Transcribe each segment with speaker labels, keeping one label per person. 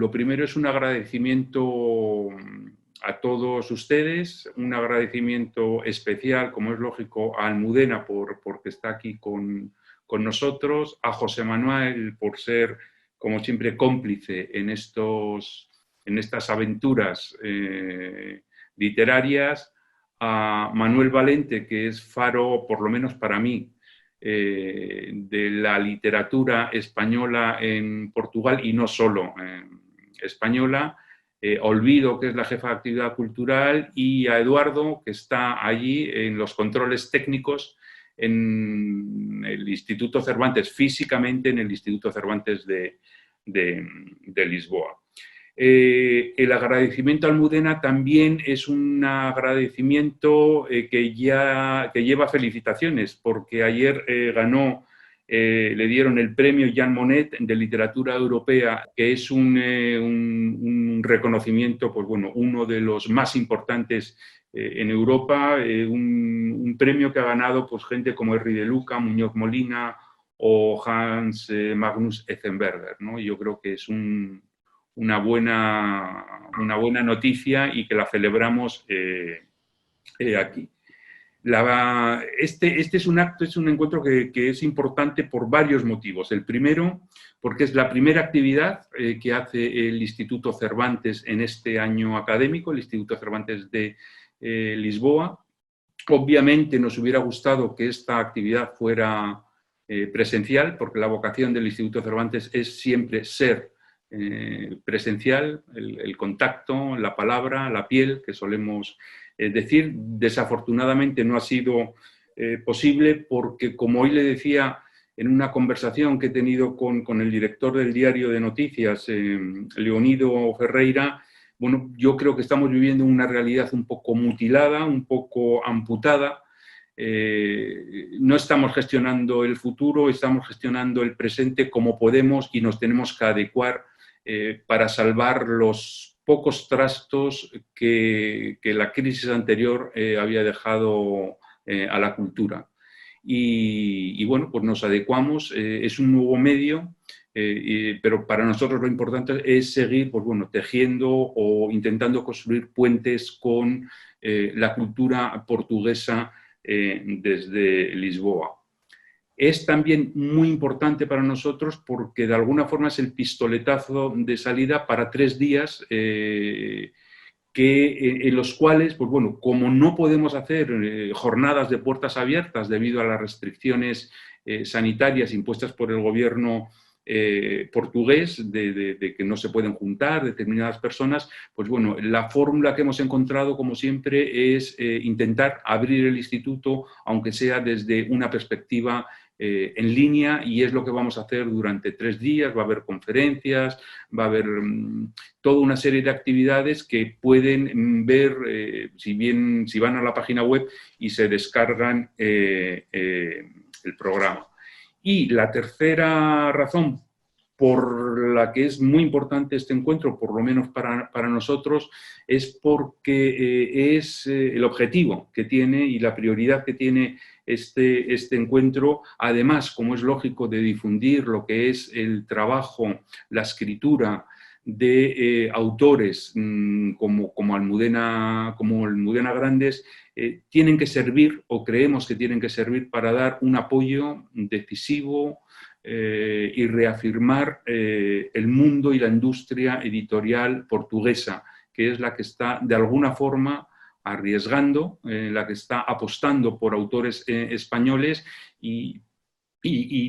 Speaker 1: lo primero es un agradecimiento a todos ustedes, un agradecimiento especial, como es lógico, a Almudena porque está aquí con nosotros, a José Manuel por ser, como siempre, cómplice en estas aventuras literarias, a Manuel Valente, que es faro, por lo menos para mí, de la literatura española en Portugal y no solo española, Olvido, que es la jefa de actividad cultural, y a Eduardo, que está allí en los controles técnicos en el Instituto Cervantes, físicamente en el Instituto Cervantes de Lisboa. El agradecimiento a Almudena también es un agradecimiento que lleva felicitaciones, porque ayer le dieron el premio Jean Monnet de literatura europea, que es un reconocimiento, pues bueno, uno de los más importantes en Europa, un premio que ha ganado pues, gente como Henry de Luca, Muñoz Molina o Hans Magnus Enzensberger, ¿no? Yo creo que es una buena noticia y que la celebramos aquí. Este es un encuentro que es importante por varios motivos. El primero, porque es la primera actividad que hace el Instituto Cervantes en este año académico, el Instituto Cervantes de Lisboa. Obviamente nos hubiera gustado que esta actividad fuera presencial, porque la vocación del Instituto Cervantes es siempre ser presencial, el contacto, la palabra, la piel, que solemos decir. Desafortunadamente no ha sido posible porque, como hoy le decía en una conversación que he tenido con el director del diario de noticias, Leonido Ferreira, bueno, yo creo que estamos viviendo una realidad un poco mutilada, un poco amputada. No estamos gestionando el futuro, estamos gestionando el presente como podemos y nos tenemos que adecuar para salvar los pocos trastos que la crisis anterior había dejado a la cultura. Y bueno, pues nos adecuamos, es un nuevo medio, pero para nosotros lo importante es seguir, pues bueno, tejiendo o intentando construir puentes con la cultura portuguesa desde Lisboa. Es también muy importante para nosotros porque de alguna forma es el pistoletazo de salida para 3 días en los cuales, pues bueno, como no podemos hacer jornadas de puertas abiertas debido a las restricciones sanitarias impuestas por el gobierno portugués de que no se pueden juntar determinadas personas, pues bueno, la fórmula que hemos encontrado, como siempre, es intentar abrir el instituto, aunque sea desde una perspectiva en línea, y es lo que vamos a hacer durante 3 días. Va a haber conferencias, va a haber toda una serie de actividades que pueden ver si van a la página web y se descargan el programa. Y la tercera razón por la que es muy importante este encuentro, por lo menos para nosotros, es porque es el objetivo que tiene y la prioridad que tiene este encuentro, además, como es lógico, de difundir lo que es el trabajo, la escritura de autores como Almudena Grandes, tienen que servir, o creemos que tienen que servir, para dar un apoyo decisivo y reafirmar el mundo y la industria editorial portuguesa, que es la que está, de alguna forma, arriesgando, la que está apostando por autores españoles y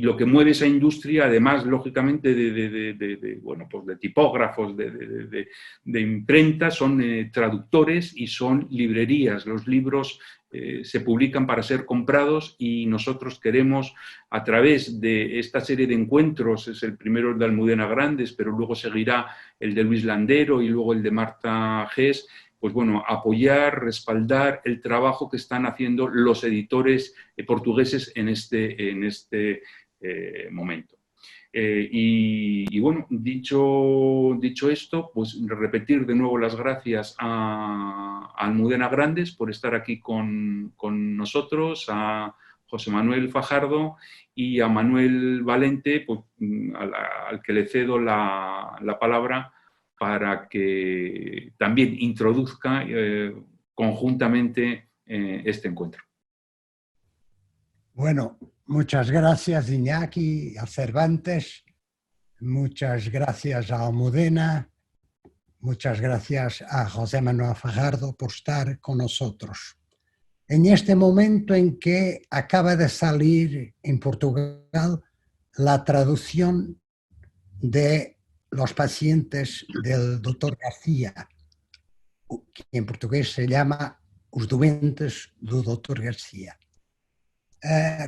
Speaker 1: lo que mueve esa industria, además, lógicamente, de tipógrafos, de imprentas, son traductores y son librerías. Los libros se publican para ser comprados y nosotros queremos, a través de esta serie de encuentros, es el primero el de Almudena Grandes, pero luego seguirá el de Luis Landero y luego el de Marta Gés, pues bueno, apoyar, respaldar el trabajo que están haciendo los editores portugueses en este momento. Y bueno, dicho esto, pues repetir de nuevo las gracias a Almudena Grandes por estar aquí con nosotros, a José Manuel Fajardo y a Manuel Valente, pues, al que le cedo la palabra para que también introduzca conjuntamente este encuentro.
Speaker 2: Bueno, muchas gracias Iñaki, a Cervantes, muchas gracias a Almudena, muchas gracias a José Manuel Fajardo por estar con nosotros. En este momento en que acaba de salir en Portugal la traducción de Los pacientes del Dr. García, que en portugués se llama Os doentes do Dr. García.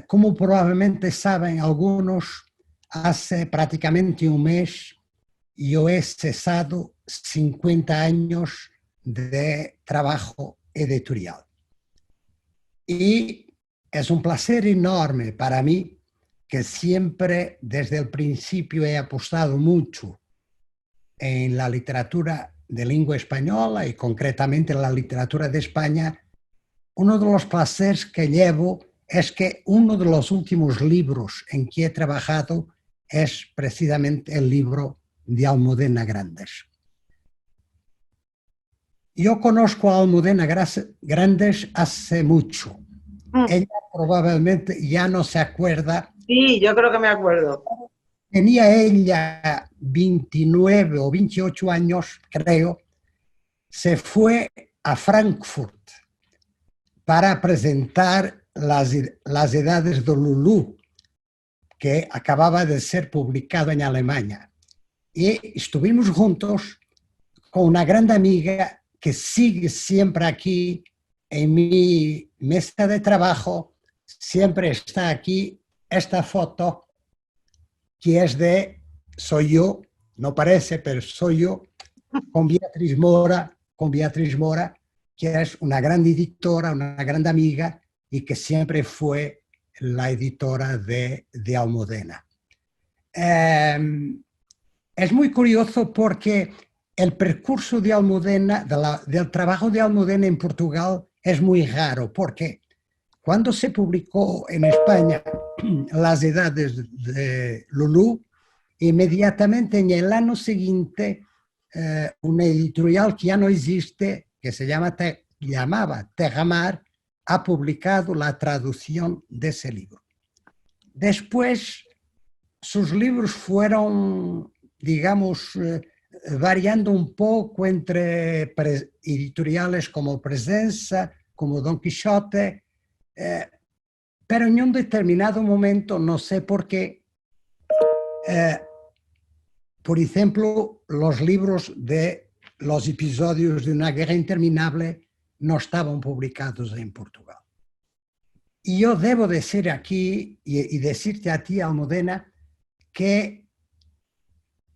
Speaker 2: Como probablemente saben algunos, hace prácticamente un mes yo he cesado 50 años de trabajo editorial. Y es un placer enorme para mí, que siempre desde el principio he apostado mucho en la literatura de lengua española y concretamente en la literatura de España. Uno de los placeres que llevo es que uno de los últimos libros en que he trabajado es precisamente el libro de Almudena Grandes. Yo conozco a Almudena Grandes hace mucho. Ella probablemente ya no se acuerda.
Speaker 3: Sí, yo creo que me acuerdo.
Speaker 2: Tenía ella 29 o 28 años, creo. Se fue a Frankfurt para presentar las edades de Lulú, que acababa de ser publicado en Alemania. Y estuvimos juntos con una gran amiga que sigue siempre aquí en mi mesa de trabajo. Siempre está aquí esta foto, que es soy yo, no parece, pero soy yo, con Beatriz Mora, que es una gran editora, una gran amiga y que siempre fue la editora de Almudena. Es muy curioso porque el percurso de Almudena, del trabajo de Almudena en Portugal es muy raro, porque cuando se publicó en España Las edades de Lulú, inmediatamente en el año siguiente una editorial que ya no existe, que se llamaba Terramar, ha publicado la traducción de ese libro. Después, sus libros fueron, digamos, variando un poco entre editoriales como Presenza, como Don Quijote, pero en un determinado momento, no sé por qué, por ejemplo, los libros de los episodios de Una guerra interminable no estaban publicados en Portugal. Y yo debo decir aquí y decirte a ti, Almudena, que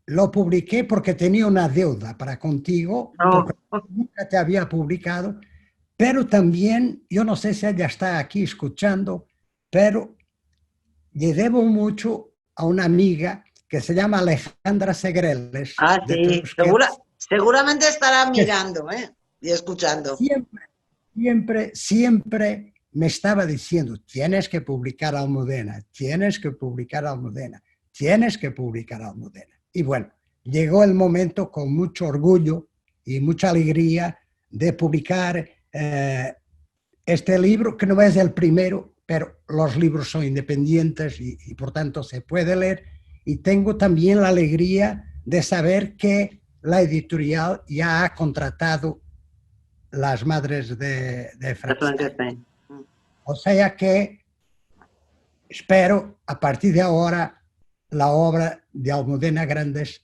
Speaker 2: lo publiqué porque tenía una deuda para contigo, porque nunca te había publicado, pero también, yo no sé si ella está aquí escuchando, pero le debo mucho a una amiga que se llama Alejandra Segreles.
Speaker 3: Ah, sí, seguramente estará mirando y escuchando.
Speaker 2: Siempre me estaba diciendo, tienes que publicar Almudena, tienes que publicar Almudena, tienes que publicar Almudena. Y bueno, llegó el momento con mucho orgullo y mucha alegría de publicar este libro, que no es el primero, pero los libros son independientes y por tanto se puede leer. Y tengo también la alegría de saber que la editorial ya ha contratado Las Madres de Frankenstein. O sea que espero, a partir de ahora, la obra de Almudena Grandes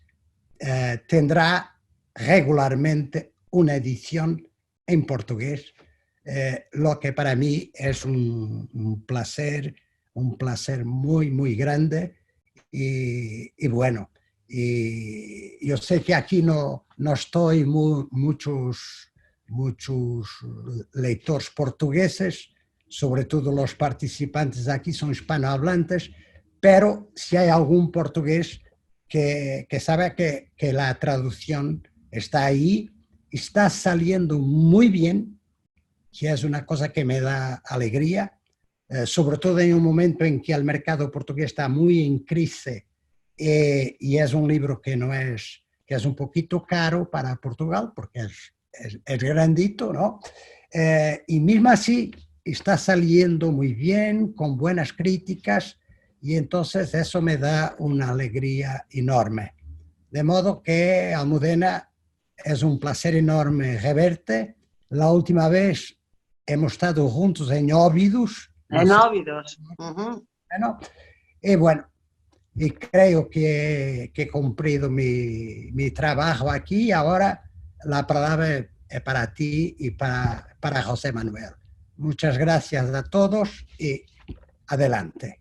Speaker 2: tendrá regularmente una edición en portugués, lo que para mí es un placer muy, muy grande. Y bueno, y yo sé que aquí no estoy muchos lectores portugueses, sobre todo los participantes aquí son hispanohablantes, pero si hay algún portugués que sabe que la traducción está ahí, está saliendo muy bien, que es una cosa que me da alegría, sobre todo en un momento en que el mercado portugués está muy en crisis y es un libro que no es que es un poquito caro para Portugal, porque es grandito, ¿no? Y mismo así está saliendo muy bien, con buenas críticas, y entonces eso me da una alegría enorme. De modo que, Almudena, es un placer enorme reverte. La última vez hemos estado juntos en Óbidos. No
Speaker 3: En
Speaker 2: sé,
Speaker 3: Óbidos.
Speaker 2: bueno, y bueno, y creo que he cumplido mi trabajo aquí. Ahora la palabra es para ti y para José Manuel. Muchas gracias a todos y adelante.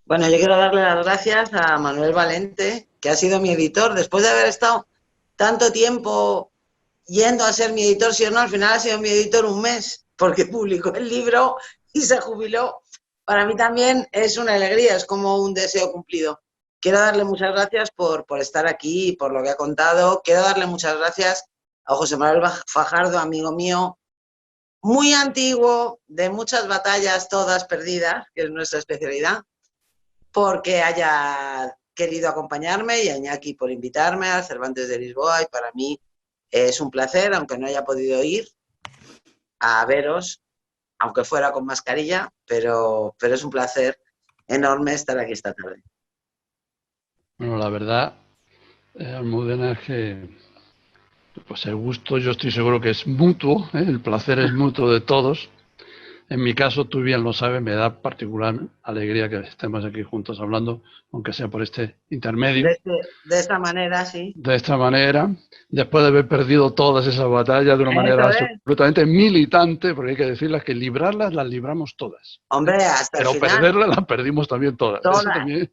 Speaker 3: Bueno, yo quiero darle las gracias a Manuel Valente, que ha sido mi editor. Después de haber estado tanto tiempo yendo a ser mi editor, si o no, al final ha sido mi editor un mes, porque publicó el libro y se jubiló. Para mí también es una alegría, es como un deseo cumplido. Quiero darle muchas gracias por estar aquí y por lo que ha contado. Quiero darle muchas gracias a José Manuel Fajardo, amigo mío, muy antiguo, de muchas batallas todas perdidas, que es nuestra especialidad, porque haya querido acompañarme, y a Iñaki por invitarme al Cervantes de Lisboa, y para mí es un placer, aunque no haya podido ir a veros, aunque fuera con mascarilla, pero es un placer enorme estar aquí esta tarde.
Speaker 4: Bueno, la verdad, Almudena, es que pues el gusto yo estoy seguro que es mutuo, ¿eh? El placer es mutuo de todos. En mi caso, tú bien lo sabes, me da particular alegría que estemos aquí juntos hablando, aunque sea por este intermedio.
Speaker 3: De esta manera, sí.
Speaker 4: De esta manera, después de haber perdido todas esas batallas de una manera
Speaker 3: Eso es.
Speaker 4: absolutamente militante, porque hay que decirlas que librarlas las libramos todas.
Speaker 3: Hombre, hasta
Speaker 4: Pero
Speaker 3: el final.
Speaker 4: perderlas las perdimos también todas.
Speaker 3: Todas.
Speaker 4: Eso también.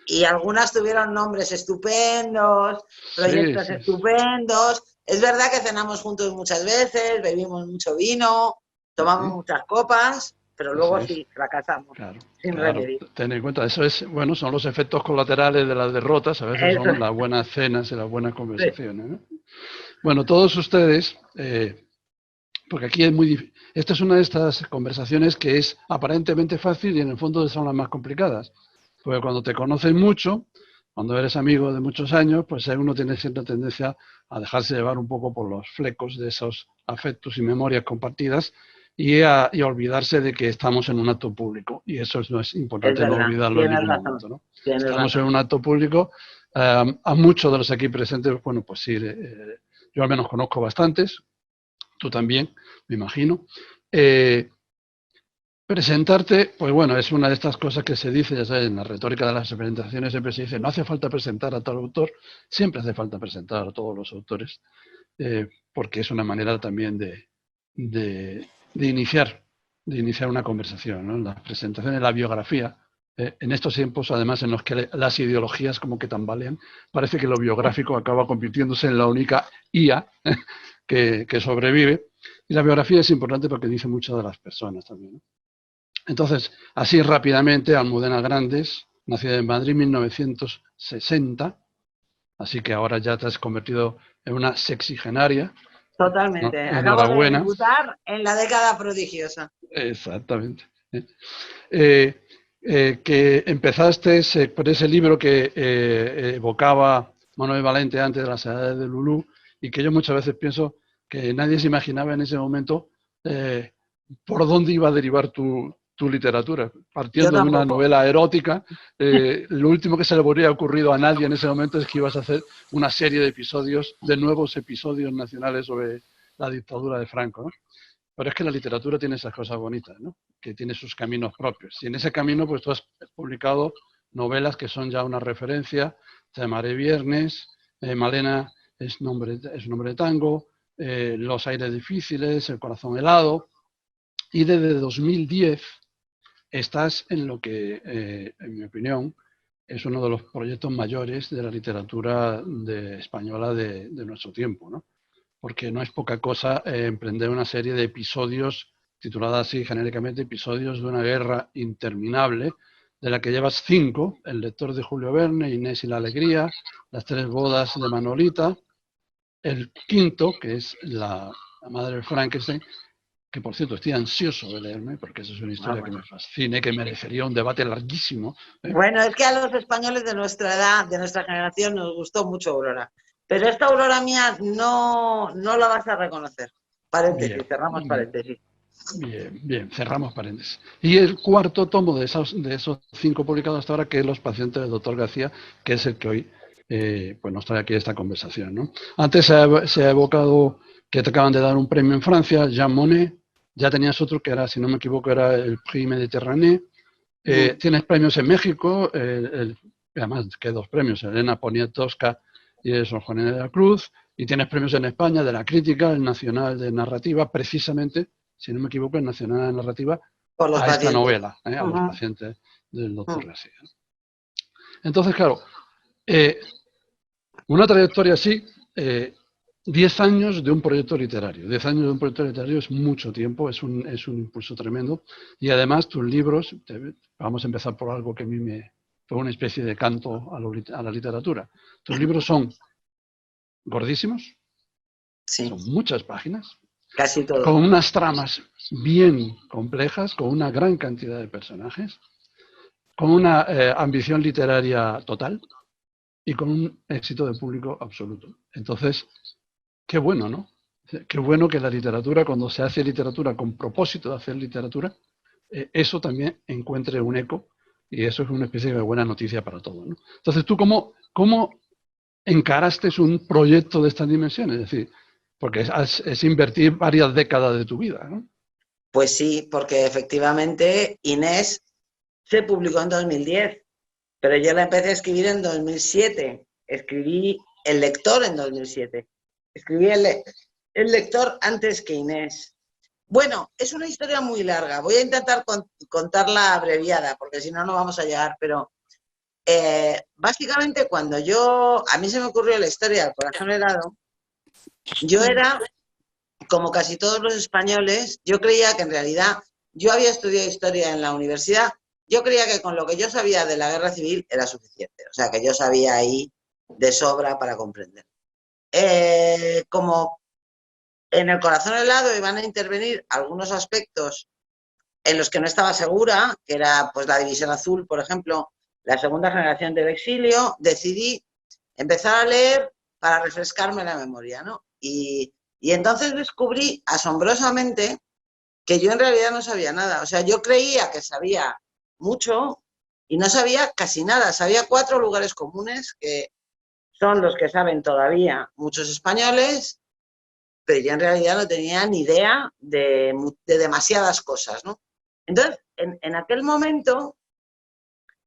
Speaker 3: Y algunas tuvieron nombres estupendos, proyectos
Speaker 4: Sí.
Speaker 3: estupendos. Es verdad que cenamos juntos muchas veces, bebimos mucho vino, tomamos muchas copas, pero luego sí, fracasamos.
Speaker 4: Claro,
Speaker 3: sin
Speaker 4: claro.
Speaker 3: remedio.
Speaker 4: Ten en cuenta, eso es, bueno, son los efectos colaterales de las derrotas, a veces
Speaker 3: Eso.
Speaker 4: son las buenas cenas y las buenas conversaciones, ¿no? Bueno, todos ustedes, porque aquí es muy difícil, esta es una de estas conversaciones que es aparentemente fácil y en el fondo son las más complicadas, porque cuando te conocen mucho, cuando eres amigo de muchos años, pues uno tiene cierta tendencia a dejarse llevar un poco por los flecos de esos afectos y memorias compartidas y a olvidarse de que estamos en un acto público. Y eso no es importante, no olvidarlo en ningún momento, ¿no? Estamos en un acto público. A muchos de los aquí presentes, bueno, pues sí, yo al menos conozco bastantes, tú también, me imagino. Presentarte, pues bueno, es una de estas cosas que se dice, ya sabes, en la retórica de las representaciones siempre se dice, no hace falta presentar a tal autor, siempre hace falta presentar a todos los autores, porque es una manera también de iniciar una conversación, ¿no? Las presentaciones, la biografía, en estos tiempos, además, en los que las ideologías como que tambalean, parece que lo biográfico acaba convirtiéndose en la única IA que sobrevive, y la biografía es importante porque dice mucho de las personas también, ¿no? Entonces, así rápidamente, Almudena Grandes, nacida en Madrid en 1960, así que ahora ya te has convertido en una sexigenaria.
Speaker 3: Totalmente. Acabo de debutar en la década prodigiosa.
Speaker 4: Exactamente. Que empezaste por ese libro que evocaba Manuel Valente antes de las edades de Lulú, y que yo muchas veces pienso que nadie se imaginaba en ese momento por dónde iba a derivar tu literatura. Partiendo de una novela erótica, lo último que se le habría ocurrido a nadie en ese momento es que ibas a hacer una serie de episodios, de nuevos episodios nacionales sobre la dictadura de Franco, ¿no? Pero es que la literatura tiene esas cosas bonitas, ¿no? Que tiene sus caminos propios. Y en ese camino, pues tú has publicado novelas que son ya una referencia. Te llamaré Viernes, Malena es nombre de tango, Los aires difíciles, El corazón helado. Y desde 2010 estás en lo que, en mi opinión, es uno de los proyectos mayores de la literatura española de nuestro tiempo, ¿no? Porque no es poca cosa emprender una serie de episodios, titulada así genéricamente, episodios de una guerra interminable, de la que llevas 5, El lector de Julio Verne, Inés y la alegría, Las tres bodas de Manolita, el quinto, que es la madre de Frankenstein, que por cierto estoy ansioso de leerme, porque esa es una historia que me fascina y que merecería un debate larguísimo.
Speaker 3: Bueno, es que a los españoles de nuestra edad, de nuestra generación, nos gustó mucho Aurora. Pero esta Aurora mía no la vas a reconocer. Paréntesis,
Speaker 4: Bien,
Speaker 3: cerramos paréntesis.
Speaker 4: bien, cerramos paréntesis. Y el cuarto tomo de esos 5 publicados hasta ahora, que es Los pacientes del Dr. García, que es el que hoy pues nos trae aquí esta conversación, ¿no? Antes se ha evocado que te acaban de dar un premio en Francia, Jean Monnet. Ya tenías otro que era, si no me equivoco, era el Prix Méditerranée. Tienes premios en México, además que 2 premios, Elena Poniatowska y el Sor Juana de la Cruz, y tienes premios en España de la crítica, el Nacional de Narrativa, precisamente, si no me equivoco, el Nacional de Narrativa
Speaker 3: Por los
Speaker 4: a
Speaker 3: pacientes.
Speaker 4: esta novela, a los pacientes del Dr. García. Entonces, claro, una trayectoria así, 10 años de un proyecto literario. 10 años de un proyecto literario es mucho tiempo, es un impulso tremendo. Y además tus libros, vamos a empezar por algo que a mí me fue una especie de canto a la literatura. Tus libros son gordísimos,
Speaker 3: Sí,
Speaker 4: son muchas páginas,
Speaker 3: casi todo.
Speaker 4: con unas tramas bien complejas, con una gran cantidad de personajes, con una ambición literaria total y con un éxito de público absoluto. Entonces, qué bueno, ¿no? Qué bueno que la literatura, cuando se hace literatura con propósito de hacer literatura, eso también encuentre un eco, y eso es una especie de buena noticia para todos, ¿no? Entonces, ¿tú cómo encaraste un proyecto de estas dimensiones? Es decir, porque es invertir varias décadas de tu vida, ¿no?
Speaker 3: Pues sí, porque efectivamente Inés se publicó en 2010, pero yo la empecé a escribir en 2007. Escribí El lector en 2007. Escribí el lector antes que Inés. Bueno, es una historia muy larga. Voy a intentar contarla abreviada, porque si no, no vamos a llegar. Pero básicamente cuando a mí se me ocurrió la historia del corazón helado, yo era, como casi todos los españoles, yo creía que en realidad yo había estudiado historia en la universidad. Yo creía que con lo que yo sabía de la guerra civil era suficiente. O sea, que yo sabía ahí de sobra para comprender. Como en el corazón helado iban a intervenir algunos aspectos en los que no estaba segura, que era pues la división azul, por ejemplo, la segunda generación del exilio, decidí empezar a leer para refrescarme la memoria, ¿no? Y entonces descubrí asombrosamente que yo en realidad no sabía nada. O sea, yo creía que sabía mucho y no sabía casi nada. Sabía 4 lugares comunes que son los que saben todavía muchos españoles, pero yo en realidad no tenía ni idea de demasiadas cosas, ¿no? Entonces, en aquel momento,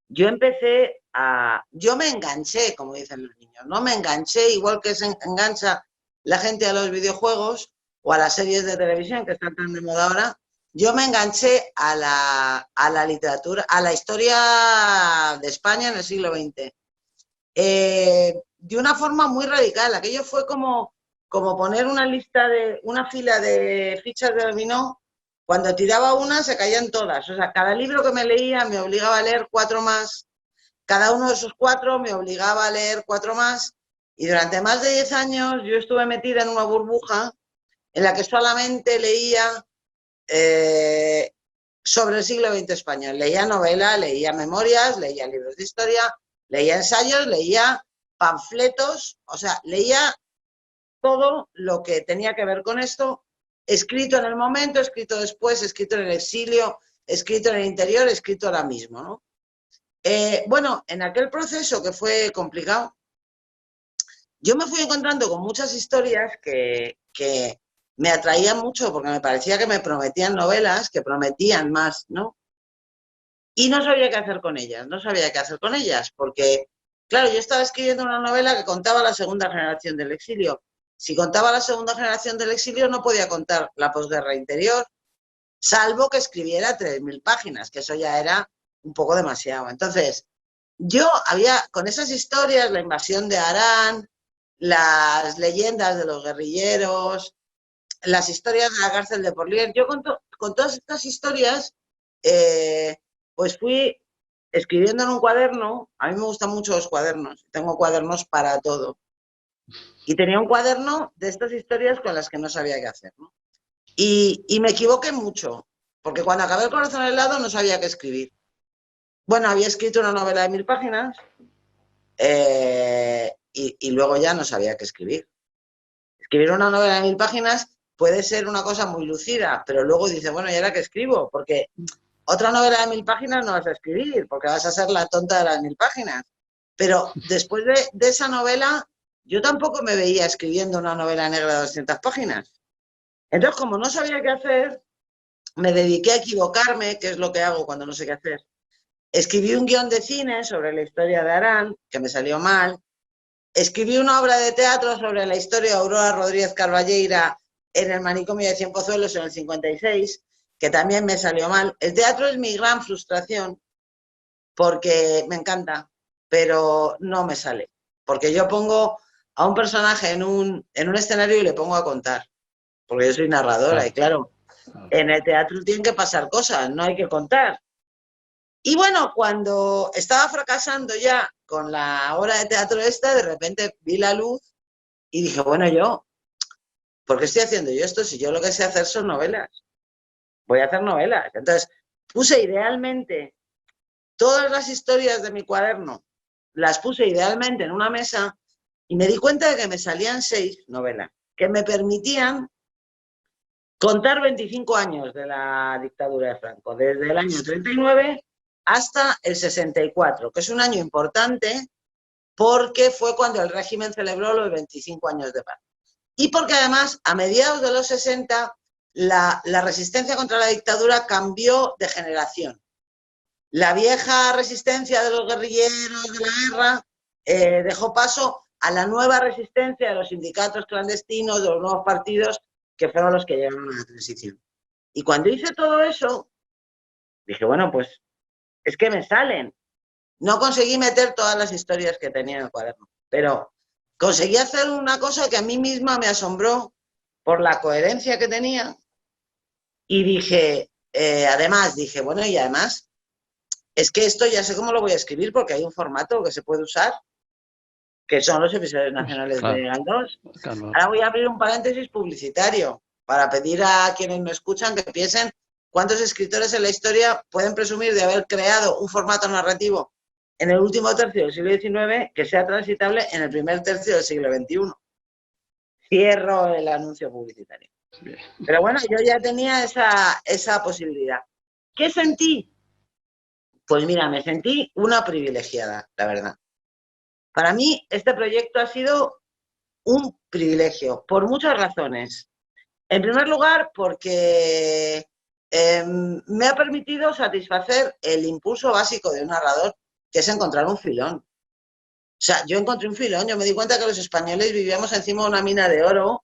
Speaker 3: yo me enganché, como dicen los niños, ¿no? Me enganché, igual que se engancha la gente a los videojuegos o a las series de televisión que están tan de moda ahora. Yo me enganché a la literatura, a la historia de España en el siglo XX. De una forma muy radical. Aquello fue como poner una fila de fichas de dominó. Cuando tiraba una se caían todas. O sea, cada libro que me leía me obligaba a leer 4 más. Cada uno de esos 4 me obligaba a leer 4 más. Y durante más de 10 años yo estuve metida en una burbuja en la que solamente leía sobre el siglo XX español. Leía novela, leía memorias, leía libros de historia, leía ensayos, leía panfletos, o sea, leía todo lo que tenía que ver con esto, escrito en el momento, escrito después, escrito en el exilio, escrito en el interior, escrito ahora mismo, ¿no? Bueno, en aquel proceso que fue complicado, yo me fui encontrando con muchas historias que me atraían mucho porque me parecía que me prometían novelas, que prometían más, ¿no? Y no sabía qué hacer con ellas, porque, claro, yo estaba escribiendo una novela que contaba la segunda generación del exilio. Si contaba la segunda generación del exilio, no podía contar la posguerra interior, salvo que escribiera 3.000 páginas, que eso ya era un poco demasiado. Entonces, yo con esas historias, la invasión de Harán, las leyendas de los guerrilleros, las historias de la cárcel de Porlier, yo con todas estas historias, pues fui escribiendo en un cuaderno. A mí me gustan mucho los cuadernos, tengo cuadernos para todo. Y tenía un cuaderno de estas historias con las que no sabía qué hacer, ¿no? Y me equivoqué mucho, porque cuando acabé El corazón helado no sabía qué escribir. Bueno, había escrito una novela de 1000 páginas y luego ya no sabía qué escribir. Escribir una novela de 1000 páginas puede ser una cosa muy lucida, pero luego dice, bueno, ¿y ahora qué escribo? Porque otra novela de 1000 páginas no vas a escribir, porque vas a ser la tonta de las 1000 páginas. Pero después de esa novela, yo tampoco me veía escribiendo una novela negra de 200 páginas. Entonces, como no sabía qué hacer, me dediqué a equivocarme, que es lo que hago cuando no sé qué hacer. Escribí un guión de cine sobre la historia de Arán, que me salió mal. Escribí una obra de teatro sobre la historia de Aurora Rodríguez Carballeira en el manicomio de Cienpozuelos en el 56, que también me salió mal. El teatro es mi gran frustración, porque me encanta, pero no me sale. Porque yo pongo a un personaje en un escenario y le pongo a contar, porque yo soy narradora y claro, en el teatro tienen que pasar cosas, no hay que contar. Y bueno, cuando estaba fracasando ya con la obra de teatro esta, de repente vi la luz y dije, bueno, ¿por qué estoy haciendo yo esto si yo lo que sé hacer son novelas? Voy a hacer novelas. Entonces, puse idealmente todas las historias de mi cuaderno, las puse idealmente en una mesa y me di cuenta de que me salían 6 novelas, que me permitían contar 25 años de la dictadura de Franco, desde el año 39 hasta el 64, que es un año importante porque fue cuando el régimen celebró los 25 años de paz. Y porque además, a mediados de los 60, la resistencia contra la dictadura cambió de generación. La vieja resistencia de los guerrilleros de la guerra dejó paso a la nueva resistencia de los sindicatos clandestinos, de los nuevos partidos, que fueron los que llegaron a la transición. Y cuando hice todo eso, dije, bueno, pues es que me salen. No conseguí meter todas las historias que tenía en el cuaderno, pero conseguí hacer una cosa que a mí misma me asombró por la coherencia que tenía. Y dije, además, bueno, y además, es que esto ya sé cómo lo voy a escribir porque hay un formato que se puede usar, que son los episodios nacionales de Galdós. Ahora voy a abrir un paréntesis publicitario para pedir a quienes me escuchan que piensen cuántos escritores en la historia pueden presumir de haber creado un formato narrativo en el último tercio del siglo XIX que sea transitable en el primer tercio del siglo XXI. Cierro el anuncio publicitario. Pero bueno, yo ya tenía esa posibilidad. ¿Qué sentí? Pues mira, me sentí una privilegiada, la verdad. Para mí este proyecto ha sido un privilegio, por muchas razones. En primer lugar, porque me ha permitido satisfacer el impulso básico de un narrador, que es encontrar un filón. O sea, yo encontré un filón, yo me di cuenta que los españoles vivíamos encima de una mina de oro,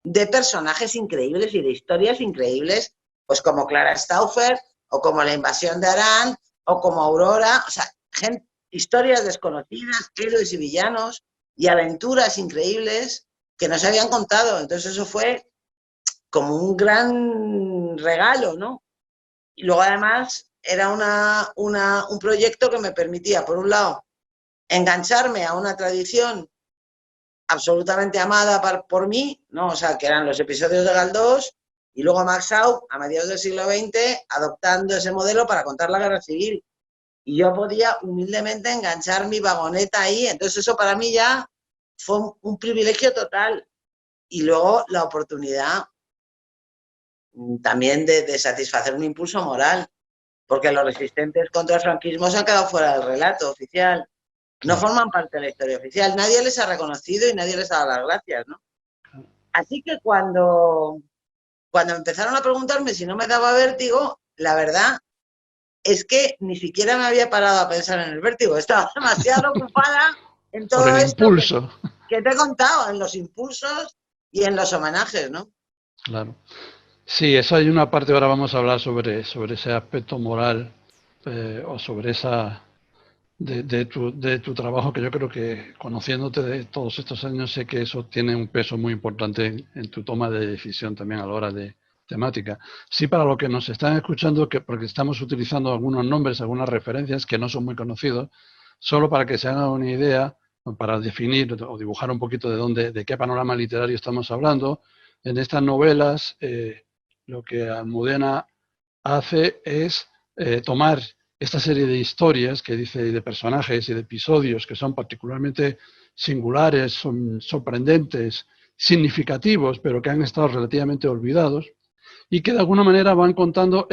Speaker 3: de personajes increíbles y de historias increíbles, pues como Clara Stauffer, o como La invasión de Arán, o como Aurora, o sea, historias desconocidas, héroes y villanos, y aventuras increíbles que no se habían contado. Entonces eso fue como un gran regalo, ¿no? Y luego además era un proyecto que me permitía, por un lado, engancharme a una tradición absolutamente amada por mí, ¿no? O sea, que eran los episodios de Galdós, y luego Max Aub, a mediados del siglo XX, adoptando ese modelo para contar la guerra civil. Y yo podía humildemente enganchar mi vagoneta ahí. Entonces eso para mí ya fue un privilegio total. Y luego la oportunidad también de satisfacer un impulso moral, porque los resistentes contra el franquismo se han quedado fuera del relato oficial. No forman parte de la historia oficial. Nadie les ha reconocido y nadie les ha dado las gracias, ¿no? Así que cuando empezaron a preguntarme si no me daba vértigo, la verdad es que ni siquiera me había parado a pensar en el vértigo. Estaba demasiado ocupada en todo
Speaker 4: por el
Speaker 3: esto
Speaker 4: impulso
Speaker 3: que te he contado, en los impulsos y en los homenajes, ¿no?
Speaker 4: Claro. Sí, eso hay una parte, ahora vamos a hablar sobre ese aspecto moral o sobre esa de tu trabajo, que yo creo que conociéndote de todos estos años sé que eso tiene un peso muy importante en tu toma de decisión también a la hora de temática. Sí, para los que nos están escuchando, porque estamos utilizando algunos nombres, algunas referencias que no son muy conocidos, solo para que se hagan una idea, para definir o dibujar un poquito de qué panorama literario estamos hablando. En estas novelas lo que Almudena hace es tomar esta serie de historias que dice, de personajes y de episodios que son particularmente singulares, son sorprendentes, significativos, pero que han estado relativamente olvidados, y que de alguna manera van contando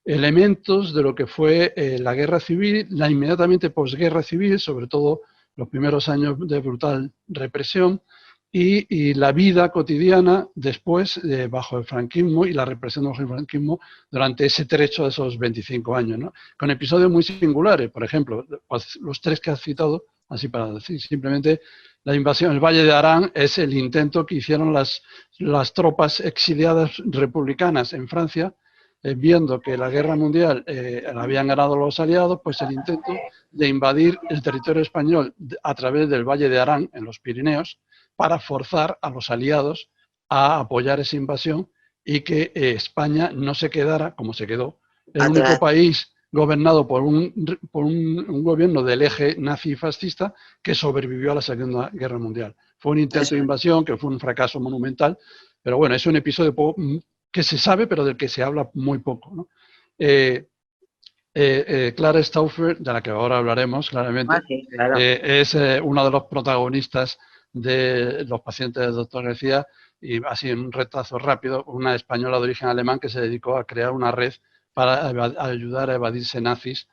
Speaker 4: elementos de lo que fue la guerra civil, la inmediatamente posguerra civil, sobre todo los primeros años de brutal represión, y la vida cotidiana después bajo el franquismo y la represión del franquismo durante ese trecho de esos 25 años, ¿no? Con episodios muy singulares, por ejemplo, los tres que has citado, así para decir simplemente, la invasión del Valle de Arán es el intento que hicieron las tropas exiliadas republicanas en Francia, viendo que la guerra mundial la habían ganado los aliados, pues el intento de invadir el territorio español a través del Valle de Arán, en los Pirineos, para forzar a los aliados a apoyar esa invasión y que España no se quedara, como se quedó, el único país gobernado por un gobierno del eje nazi-fascista que sobrevivió a la Segunda Guerra Mundial. Fue un intento de invasión que fue un fracaso monumental, pero bueno, es un episodio que se sabe, pero del que se habla muy poco, ¿no? Clara Stauffer, de la que ahora hablaremos claramente,
Speaker 3: sí, claro.
Speaker 4: es uno de los protagonistas de Los pacientes del doctor García, y así en un retazo rápido, una española de origen alemán que se dedicó a crear una red para ayudar a evadirse nazis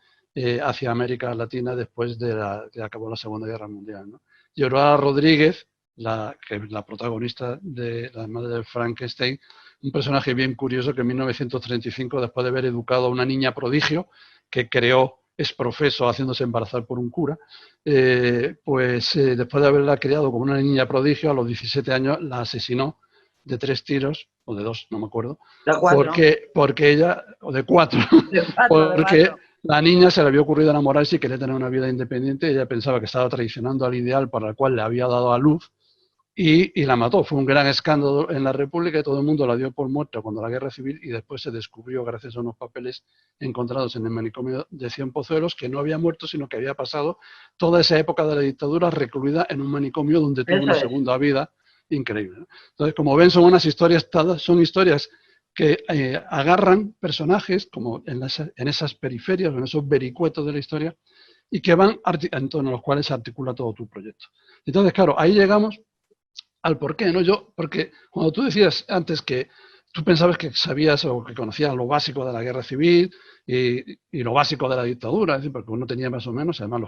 Speaker 4: hacia América Latina después de que acabó la Segunda Guerra Mundial, ¿no? Y Aurora Rodríguez, la protagonista de La madre de Frankenstein, un personaje bien curioso que en 1935, después de haber educado a una niña prodigio que creó exprofeso haciéndose embarazar por un cura, después de haberla criado como una niña prodigio, a los 17 años la asesinó de 3 tiros, o de 2, no me acuerdo,
Speaker 3: De 4.
Speaker 4: porque ella, o de 4, porque la niña se le había ocurrido enamorarse y quería tener una vida independiente, y ella pensaba que estaba traicionando al ideal para el cual le había dado a luz, y la mató. Fue un gran escándalo en la República y todo el mundo la dio por muerta cuando la Guerra Civil, y después se descubrió, gracias a unos papeles encontrados en el manicomio de Cienpozuelos, que no había muerto, sino que había pasado toda esa época de la dictadura recluida en un manicomio donde tuvo una segunda vida increíble, ¿no? Entonces, como ven, son unas historias, son historias que agarran personajes como en esas periferias, en esos vericuetos de la historia, y que van en torno a los cuales se articula todo tu proyecto. Entonces, claro, ahí llegamos al por qué, ¿no? Porque cuando tú decías antes que tú pensabas que sabías o que conocías lo básico de la guerra civil y lo básico de la dictadura, es decir, porque uno tenía más o menos, además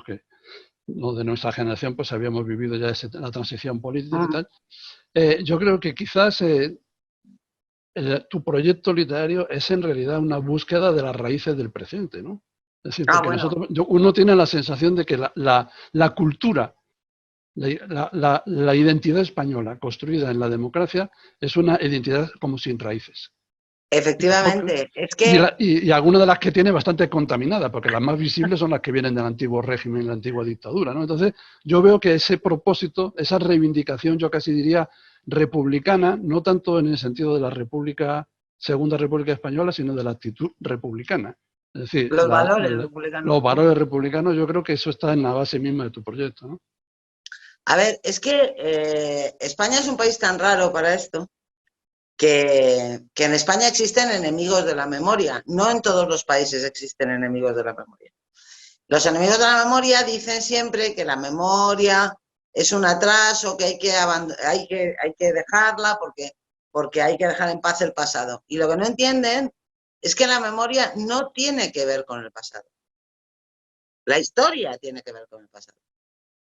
Speaker 4: los de nuestra generación, pues habíamos vivido ya la transición política y tal. Yo creo que quizás tu proyecto literario es en realidad una búsqueda de las raíces del presente, ¿no? Es decir, porque uno tiene la sensación de que la cultura, la identidad española construida en la democracia es una identidad como sin raíces.
Speaker 3: Efectivamente,
Speaker 4: y algunas de las que tiene bastante contaminada, porque las más visibles son las que vienen del antiguo régimen, la antigua dictadura, ¿no? Entonces, yo veo que ese propósito, esa reivindicación, yo casi diría republicana, no tanto en el sentido de la Segunda República Española, sino de la actitud republicana. Es decir,
Speaker 3: los valores
Speaker 4: republicanos, yo creo que eso está en la base misma de tu proyecto, ¿no?
Speaker 3: A ver, es que España es un país tan raro para esto que en España existen enemigos de la memoria. No en todos los países existen enemigos de la memoria. Los enemigos de la memoria dicen siempre que la memoria es un atraso, que hay que dejarla porque hay que dejar en paz el pasado. Y lo que no entienden es que la memoria no tiene que ver con el pasado. La historia tiene que ver con el pasado.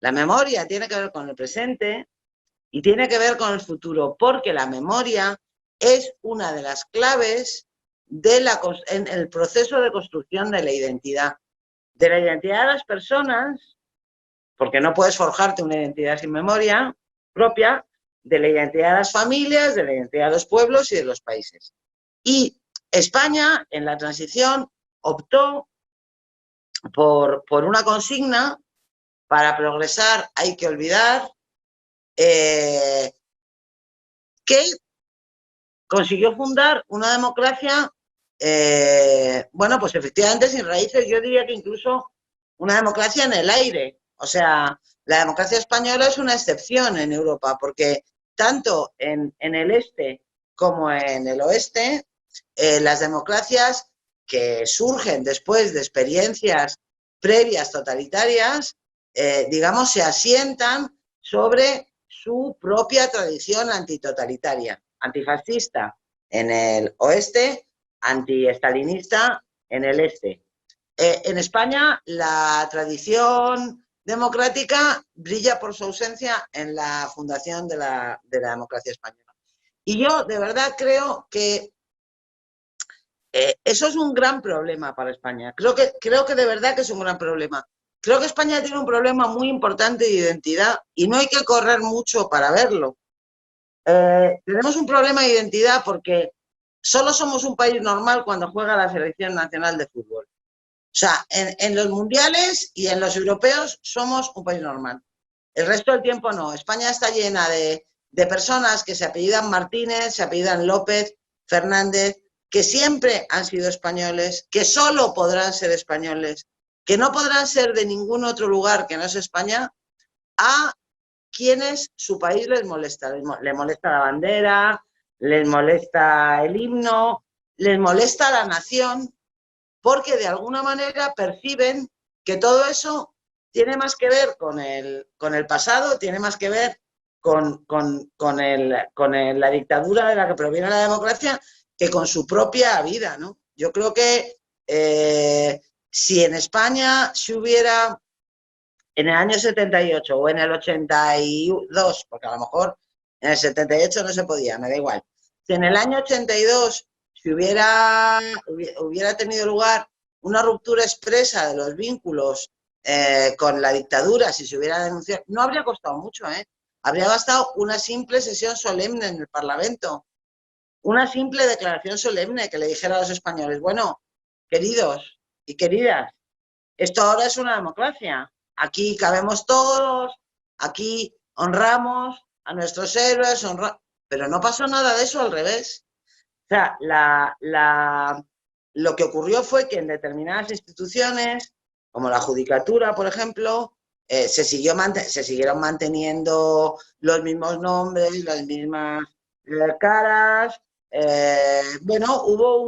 Speaker 3: La memoria tiene que ver con el presente y tiene que ver con el futuro, porque la memoria es una de las claves en el proceso de construcción de la identidad. De la identidad de las personas, porque no puedes forjarte una identidad sin memoria propia, de la identidad de las familias, de la identidad de los pueblos y de los países. Y España, en la transición, optó por una consigna: para progresar hay que olvidar, que consiguió fundar una democracia, bueno, pues efectivamente sin raíces. Yo diría que incluso una democracia en el aire. O sea, la democracia española es una excepción en Europa, porque tanto en el este como en el oeste las democracias que surgen después de experiencias previas totalitarias, digamos, se asientan sobre su propia tradición antitotalitaria, antifascista en el oeste, antiestalinista en el este. En España, la tradición democrática brilla por su ausencia en la fundación de la democracia española. Y yo de verdad creo que eso es un gran problema para España. Creo que de verdad que es un gran problema. Creo que España tiene un problema muy importante de identidad y no hay que correr mucho para verlo. Tenemos un problema de identidad porque solo somos un país normal cuando juega la Selección Nacional de Fútbol. O sea, en los mundiales y en los europeos somos un país normal. El resto del tiempo no. España está llena de personas que se apellidan Martínez, se apellidan López, Fernández, que siempre han sido españoles, que solo podrán ser españoles, que no podrán ser de ningún otro lugar que no es España, a quienes su país les molesta. Les molesta la bandera, les molesta el himno, les molesta la nación, porque de alguna manera perciben que todo eso tiene más que ver con el pasado, tiene más que ver con la dictadura de la que proviene la democracia, que con su propia vida, ¿no? Yo creo que si en España se hubiera, en el año 78 o en el 82, porque a lo mejor en el 78 no se podía, me da igual, si en el año 82 si hubiera tenido lugar una ruptura expresa de los vínculos con la dictadura, si se hubiera denunciado, no habría costado mucho, ¿eh? Habría bastado una simple sesión solemne en el Parlamento, una simple declaración solemne que le dijera a los españoles, bueno, queridos y queridas, esto ahora es una democracia, aquí cabemos todos, aquí honramos a nuestros héroes, pero no pasó nada de eso, al revés. O sea, lo que ocurrió fue que en determinadas instituciones, como la judicatura, por ejemplo, se siguieron manteniendo los mismos nombres, las mismas caras. Bueno, hubo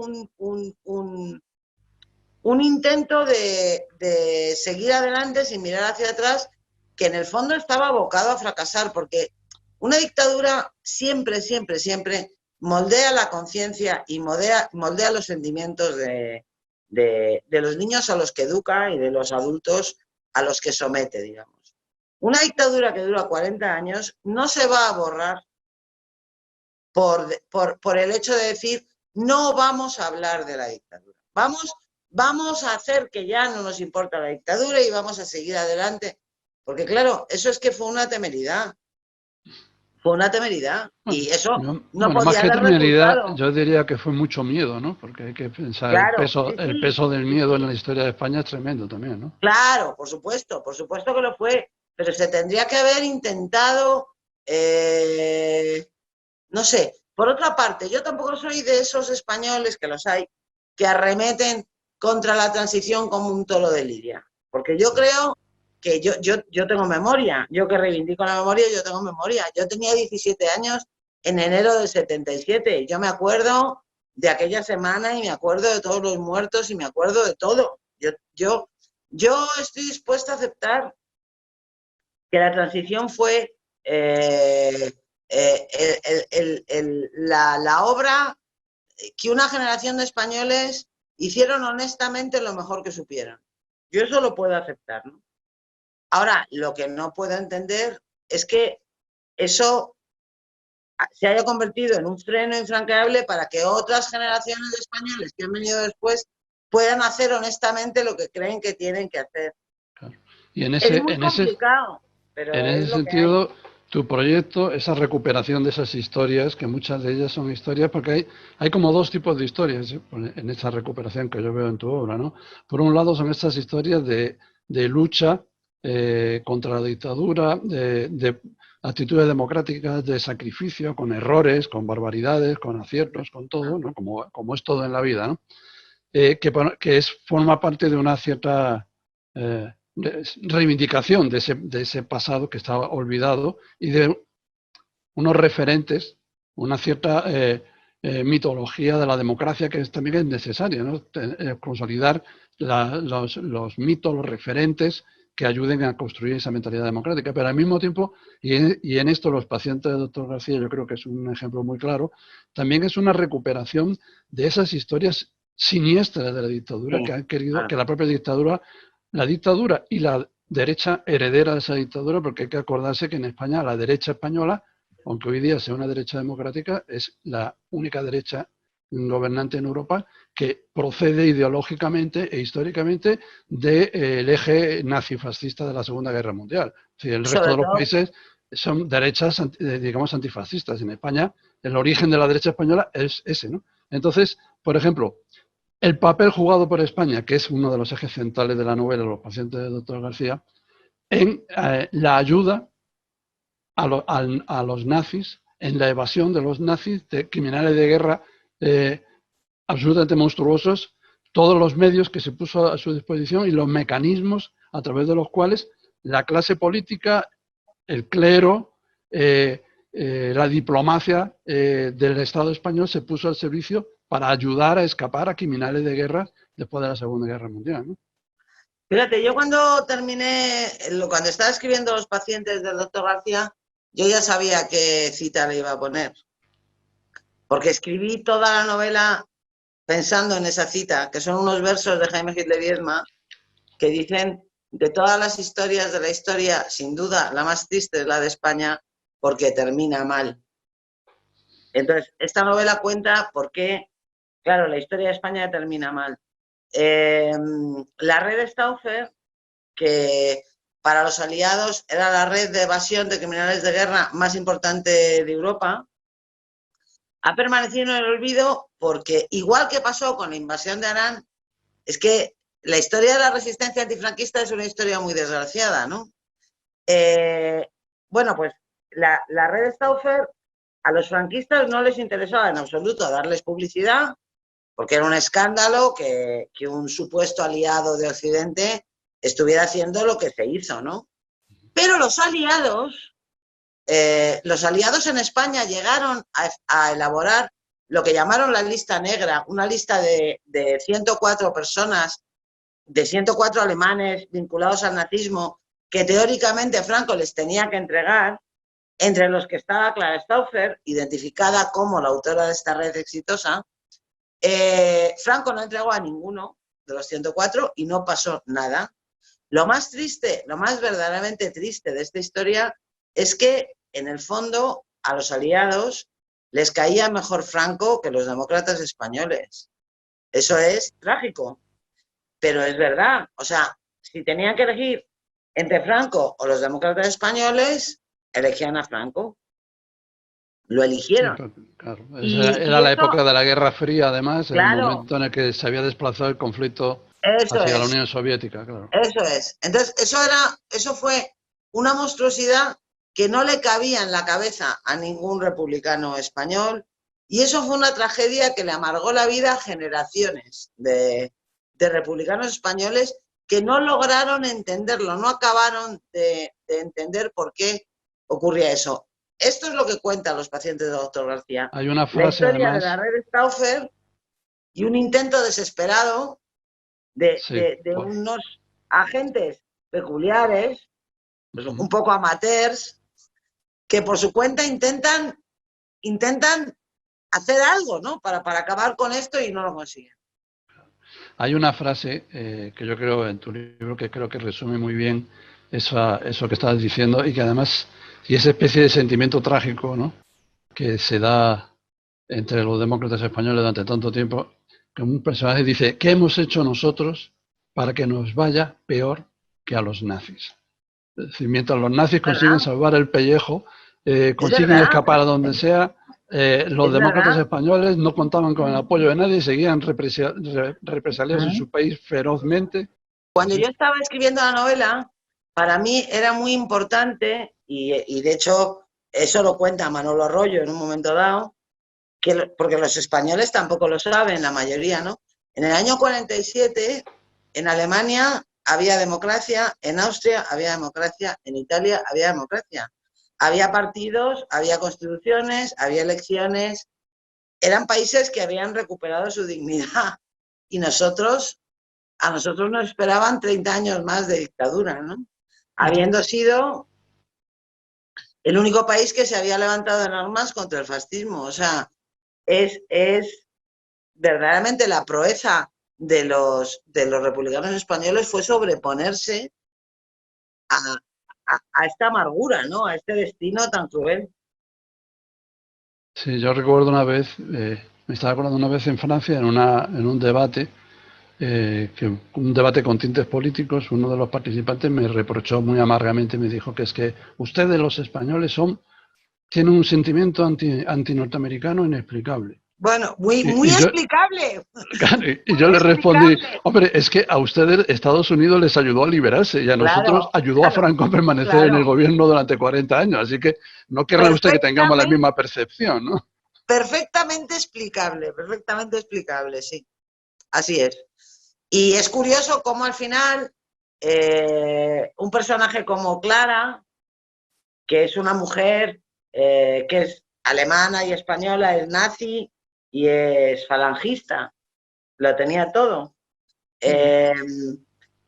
Speaker 3: un intento de seguir adelante sin mirar hacia atrás, que en el fondo estaba abocado a fracasar, porque una dictadura siempre, siempre, siempre moldea la conciencia y moldea los sentimientos de los niños a los que educa y de los adultos a los que somete, digamos. Una dictadura que dura 40 años no se va a borrar por el hecho de decir no vamos a hablar de la dictadura. Vamos a hacer que ya no nos importa la dictadura y vamos a seguir adelante. Porque claro, eso es que fue una temeridad. Fue una temeridad. Y eso no podía
Speaker 4: más que
Speaker 3: haber
Speaker 4: temeridad,
Speaker 3: resultado.
Speaker 4: yo diría que fue mucho miedo, ¿no? Porque hay que pensar,
Speaker 3: Claro,
Speaker 4: el peso del miedo en la historia de España es tremendo también, ¿no?
Speaker 3: Claro, por supuesto que lo fue. Pero se tendría que haber intentado, no sé. Por otra parte, yo tampoco soy de esos españoles, que los hay, que arremeten contra la transición como un toro de lidia. Porque yo creo que yo tengo memoria. Yo que reivindico la memoria, yo tengo memoria. Yo tenía 17 años en enero del 77. Yo me acuerdo de aquella semana y me acuerdo de todos los muertos y me acuerdo de todo. Yo estoy dispuesta a aceptar que la transición fue la obra que una generación de españoles hicieron honestamente lo mejor que supieron. Yo eso lo puedo aceptar, ¿no? Ahora, lo que no puedo entender es que eso se haya convertido en un freno infranqueable para que otras generaciones de españoles que han venido después puedan hacer honestamente lo que creen que tienen que hacer.
Speaker 4: Claro. Y
Speaker 3: Es muy complicado, pero
Speaker 4: en
Speaker 3: es
Speaker 4: ese
Speaker 3: lo
Speaker 4: sentido,
Speaker 3: que hay.
Speaker 4: tu proyecto, esa recuperación de esas historias, que muchas de ellas son historias, porque hay como dos tipos de historias en esa recuperación que yo veo en tu obra, ¿no? Por un lado son estas historias de lucha contra la dictadura, de actitudes democráticas, de sacrificio, con errores, con barbaridades, con aciertos, con todo, ¿no? Como es todo en la vida, ¿no? Que forma parte de una cierta reivindicación de ese pasado que estaba olvidado y de unos referentes, una cierta mitología de la democracia que también es necesaria, ¿no? Consolidar los mitos, los referentes que ayuden a construir esa mentalidad democrática. Pero al mismo tiempo, y en esto los pacientes del doctor García yo creo que es un ejemplo muy claro, también es una recuperación de esas historias siniestras de la dictadura que han querido, que la propia dictadura, la dictadura y la derecha heredera de esa dictadura, porque hay que acordarse que en España la derecha española, aunque hoy día sea una derecha democrática, es la única derecha gobernante en Europa que procede ideológicamente e históricamente del eje nazifascista de la Segunda Guerra Mundial. Es decir, el resto de los países son derechas, digamos, antifascistas. En España, el origen de la derecha española es ese, ¿no? Entonces, por ejemplo, el papel jugado por España, que es uno de los ejes centrales de la novela, Los pacientes del doctor García, en la ayuda a los nazis, en la evasión de los nazis, de criminales de guerra absolutamente monstruosos, todos los medios que se puso a su disposición y los mecanismos a través de los cuales la clase política, el clero, la diplomacia del Estado español se puso al servicio para ayudar a escapar a criminales de guerra después de la Segunda Guerra Mundial, ¿no?
Speaker 3: Fíjate, yo cuando cuando estaba escribiendo Los pacientes del doctor García, yo ya sabía qué cita le iba a poner. Porque escribí toda la novela pensando en esa cita, que son unos versos de Jaime Gil de Viedma, que dicen: de todas las historias de la historia, sin duda, la más triste es la de España, porque termina mal. Entonces, esta novela cuenta por qué, claro, la historia de España termina mal. La red Stauffer, que para los aliados era la red de evasión de criminales de guerra más importante de Europa, ha permanecido en el olvido porque, igual que pasó con la invasión de Arán, es que la historia de la resistencia antifranquista es una historia muy desgraciada, ¿no? Bueno, pues la red Stauffer a los franquistas no les interesaba en absoluto darles publicidad, porque era un escándalo que un supuesto aliado de Occidente estuviera haciendo lo que se hizo, ¿no? Pero los aliados en España llegaron a elaborar lo que llamaron la lista negra, una lista de 104 personas, de 104 alemanes vinculados al nazismo, que teóricamente Franco les tenía que entregar, entre los que estaba Clara Stauffer, identificada como la autora de esta red exitosa. Franco no entregó a ninguno de los 104 y no pasó nada. Lo más triste, lo más verdaderamente triste de esta historia es que, en el fondo, a los aliados les caía mejor Franco que los demócratas españoles. Eso es trágico, pero es verdad. O sea, si tenían que elegir entre Franco o los demócratas españoles, elegían a Franco. Lo eligieron.
Speaker 4: Sí, claro. Era la época de la Guerra Fría, además, claro, el momento en el que se había desplazado el conflicto hacia la Unión Soviética. Claro.
Speaker 3: Eso es. Entonces, eso fue una monstruosidad que no le cabía en la cabeza a ningún republicano español, y eso fue una tragedia que le amargó la vida a generaciones de republicanos españoles que no lograron entenderlo, no acabaron de entender por qué ocurría eso. Esto es lo que cuentan los pacientes del doctor García.
Speaker 4: Hay una frase,
Speaker 3: la historia
Speaker 4: además,
Speaker 3: de la red Stauffer y un intento desesperado de unos agentes peculiares, pues un poco amateurs, que por su cuenta intentan hacer algo, ¿no? Para acabar con esto, y no lo consiguen.
Speaker 4: Hay una frase que yo creo en tu libro que creo que resume muy bien eso que estabas diciendo, y que además, y esa especie de sentimiento trágico, ¿no?, que se da entre los demócratas españoles durante tanto tiempo, que un personaje dice: ¿qué hemos hecho nosotros para que nos vaya peor que a los nazis? Es decir, mientras los nazis consiguen salvar el pellejo, consiguen escapar a donde sea, los demócratas españoles no contaban con el apoyo de nadie, seguían represaliados en su país ferozmente.
Speaker 3: Cuando yo estaba escribiendo la novela, para mí era muy importante, y de hecho eso lo cuenta Manolo Arroyo en un momento dado, porque los españoles tampoco lo saben, la mayoría, ¿no? En el año 47, en Alemania había democracia, en Austria había democracia, en Italia había democracia. Había partidos, había constituciones, había elecciones, eran países que habían recuperado su dignidad y a nosotros nos esperaban 30 años más de dictadura, ¿no? Habiendo sido el único país que se había levantado en armas contra el fascismo. O sea, es verdaderamente la proeza de los republicanos españoles fue sobreponerse a esta amargura, ¿no? A este destino tan cruel.
Speaker 4: Sí, yo recuerdo una vez, me estaba acordando una vez en Francia, en un debate, un debate con tintes políticos, uno de los participantes me reprochó muy amargamente, me dijo que es que ustedes los españoles tienen un sentimiento anti-norteamericano inexplicable.
Speaker 3: Bueno, muy
Speaker 4: Y yo,
Speaker 3: explicable.
Speaker 4: claro, y yo
Speaker 3: Muy
Speaker 4: le respondí,
Speaker 3: explicable.
Speaker 4: hombre, es que a ustedes Estados Unidos les ayudó a liberarse y a nosotros
Speaker 3: Claro,
Speaker 4: ayudó a Franco a permanecer en el
Speaker 3: claro.
Speaker 4: gobierno durante 40 años. Así que no querrá usted que tengamos la misma percepción, ¿no?
Speaker 3: Perfectamente explicable, sí. Así es. Y es curioso cómo al final un personaje como Clara, que es una mujer que es alemana y española, es nazi y es falangista, lo tenía todo.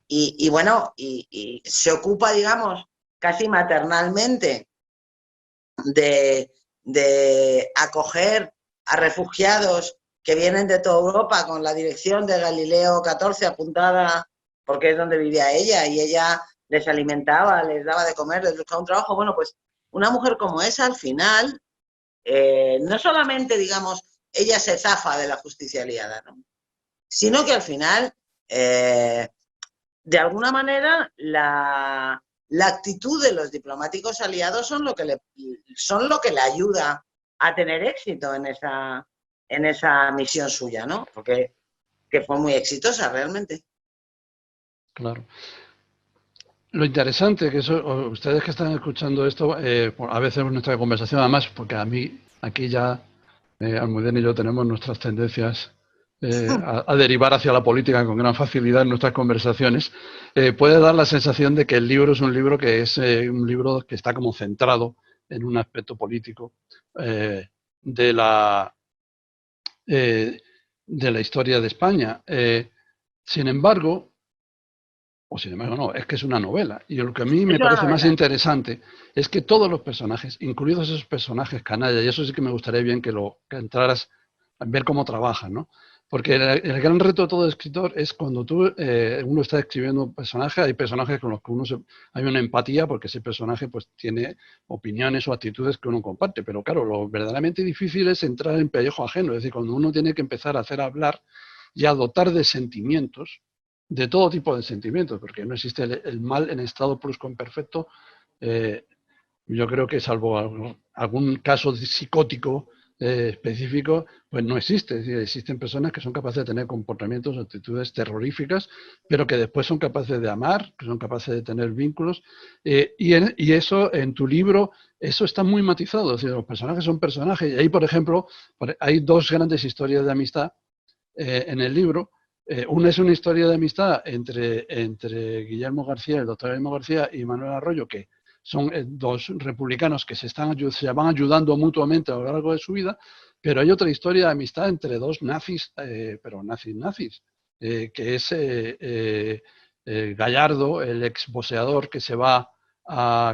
Speaker 3: Y bueno, y se ocupa, digamos, casi maternalmente de acoger a refugiados que vienen de toda Europa con la dirección de Galileo 14 apuntada, porque es donde vivía ella, y ella les alimentaba, les daba de comer, les buscaba un trabajo. Bueno, pues una mujer como esa, al final, no solamente, digamos, ella se zafa de la justicia aliada, ¿no? Sino que al final, de alguna manera, la actitud de los diplomáticos aliados son lo que le ayuda a tener éxito en esa misión suya, ¿no? Porque que fue muy exitosa realmente.
Speaker 4: Claro. Lo interesante que ustedes que están escuchando esto, a veces nuestra conversación, además, porque a mí aquí ya Almudena y yo tenemos nuestras tendencias a derivar hacia la política con gran facilidad en nuestras conversaciones, puede dar la sensación de que el libro es un libro que está como centrado en un aspecto político de la historia de España. Sin embargo, no, es que es una novela. Y lo que a mí
Speaker 3: Es
Speaker 4: me
Speaker 3: una
Speaker 4: parece más
Speaker 3: novela.
Speaker 4: interesante es que todos los personajes, incluidos esos personajes canallas, y eso sí que me gustaría bien que entraras a ver cómo trabajan, ¿no? Porque el gran reto de todo escritor es cuando uno está escribiendo un personaje, hay personajes con los que hay una empatía porque ese personaje pues tiene opiniones o actitudes que uno comparte. Pero claro, lo verdaderamente difícil es entrar en pellejo ajeno, es decir, cuando uno tiene que empezar a hacer hablar y a dotar de sentimientos, de todo tipo de sentimientos, porque no existe el mal en estado pluscuamperfecto. Yo creo que salvo algún caso psicótico específico, pues no existe. Es decir, existen personas que son capaces de tener comportamientos o actitudes terroríficas, pero que después son capaces de amar, que son capaces de tener vínculos. Y eso en tu libro, eso está muy matizado. Es decir, los personajes son personajes. Y ahí, por ejemplo, hay dos grandes historias de amistad en el libro. Una es una historia de amistad entre Guillermo García, el doctor Guillermo García, y Manuel Arroyo, que son dos republicanos que se van ayudando mutuamente a lo largo de su vida, pero hay otra historia de amistad entre dos nazis, pero nazis, que es Gallardo, el exboxeador que se va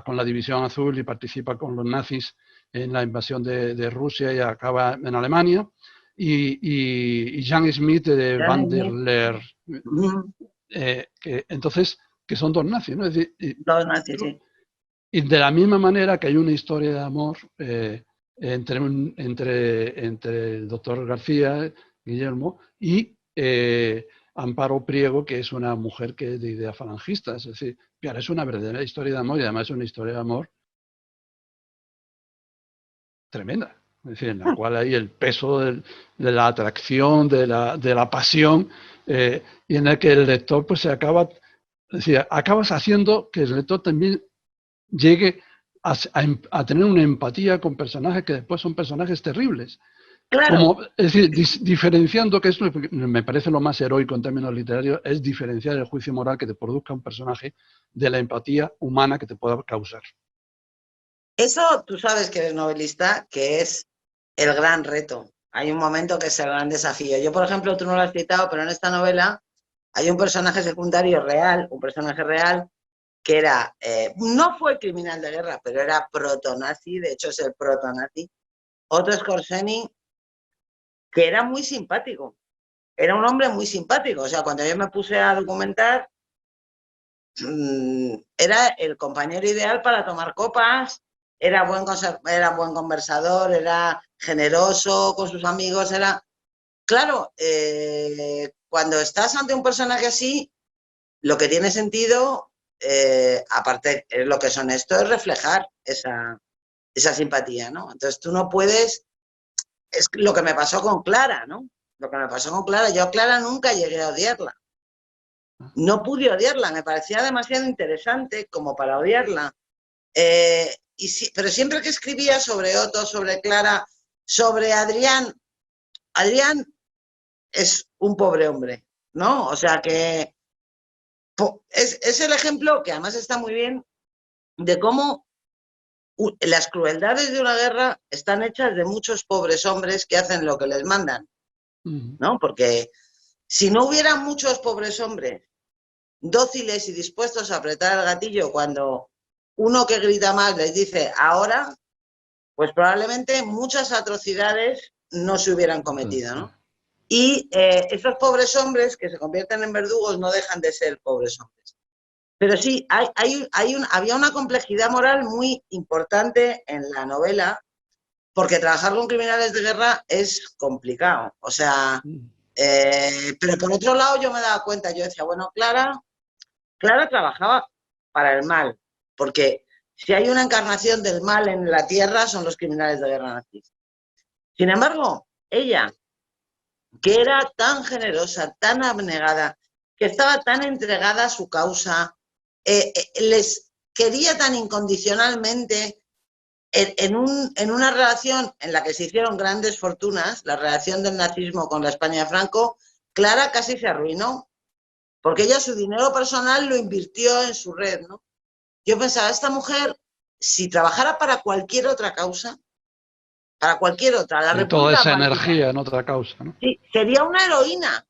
Speaker 4: con la División Azul y participa con los nazis en la invasión de Rusia y acaba en Alemania, y Jan Smith de Van der Leer, que son dos nazis, ¿no? Es decir,
Speaker 3: Dos nazis, sí.
Speaker 4: y de la misma manera que hay una historia de amor entre el doctor García, Guillermo, y Amparo Priego, que es una mujer que es de idea falangista. Es decir, claro, es una verdadera historia de amor y además es una historia de amor tremenda. Es decir, en la cual hay el peso de la atracción, de la pasión, y en el que el lector pues acabas haciendo que el lector también llegue a tener una empatía con personajes que después son personajes terribles.
Speaker 3: Claro.
Speaker 4: Es decir, diferenciando, que esto me parece lo más heroico en términos literarios, es diferenciar el juicio moral que te produzca un personaje de la empatía humana que te pueda causar.
Speaker 3: Eso tú sabes que eres novelista, que es el gran reto. Hay un momento que es el gran desafío. Yo, por ejemplo, tú no lo has citado, pero en esta novela hay un personaje secundario real, un personaje real, que era, no fue criminal de guerra, pero era protonazi, de hecho es el protonazi, Otto Skorzeny, que era muy simpático. Era un hombre muy simpático. O sea, cuando yo me puse a documentar, era el compañero ideal para tomar copas, era buen conversador, era generoso con sus amigos, era... Claro, cuando estás ante un personaje así, lo que tiene sentido, aparte es lo que es honesto, es reflejar esa simpatía, ¿no? Entonces tú no puedes... Es lo que me pasó con Clara, ¿no? Lo que me pasó con Clara, yo a Clara nunca llegué a odiarla. No pude odiarla, me parecía demasiado interesante como para odiarla. Pero siempre que escribía sobre Otto, sobre Clara, sobre Adrián, Adrián es un pobre hombre, ¿no? O sea que es el ejemplo que además está muy bien de cómo las crueldades de una guerra están hechas de muchos pobres hombres que hacen lo que les mandan, ¿no? Porque si no hubiera muchos pobres hombres dóciles y dispuestos a apretar el gatillo cuando uno que grita más les dice ahora, pues probablemente muchas atrocidades no se hubieran cometido, ¿no? Y esos pobres hombres que se convierten en verdugos no dejan de ser pobres hombres. Pero sí, había una complejidad moral muy importante en la novela, porque trabajar con criminales de guerra es complicado. O sea, pero por otro lado yo me daba cuenta, yo decía, bueno, Clara trabajaba para el mal, porque si hay una encarnación del mal en la tierra son los criminales de guerra nazis. Sin embargo, ella, que era tan generosa, tan abnegada, que estaba tan entregada a su causa, les quería tan incondicionalmente en una relación en la que se hicieron grandes fortunas, la relación del nazismo con la España de Franco, Clara casi se arruinó, porque ella su dinero personal lo invirtió en su red, ¿no? Yo pensaba, esta mujer, si trabajara para cualquier otra causa, para cualquier otra, la
Speaker 4: Toda
Speaker 3: República
Speaker 4: esa
Speaker 3: Baltica,
Speaker 4: energía en otra causa, ¿no?
Speaker 3: sí, sería una heroína,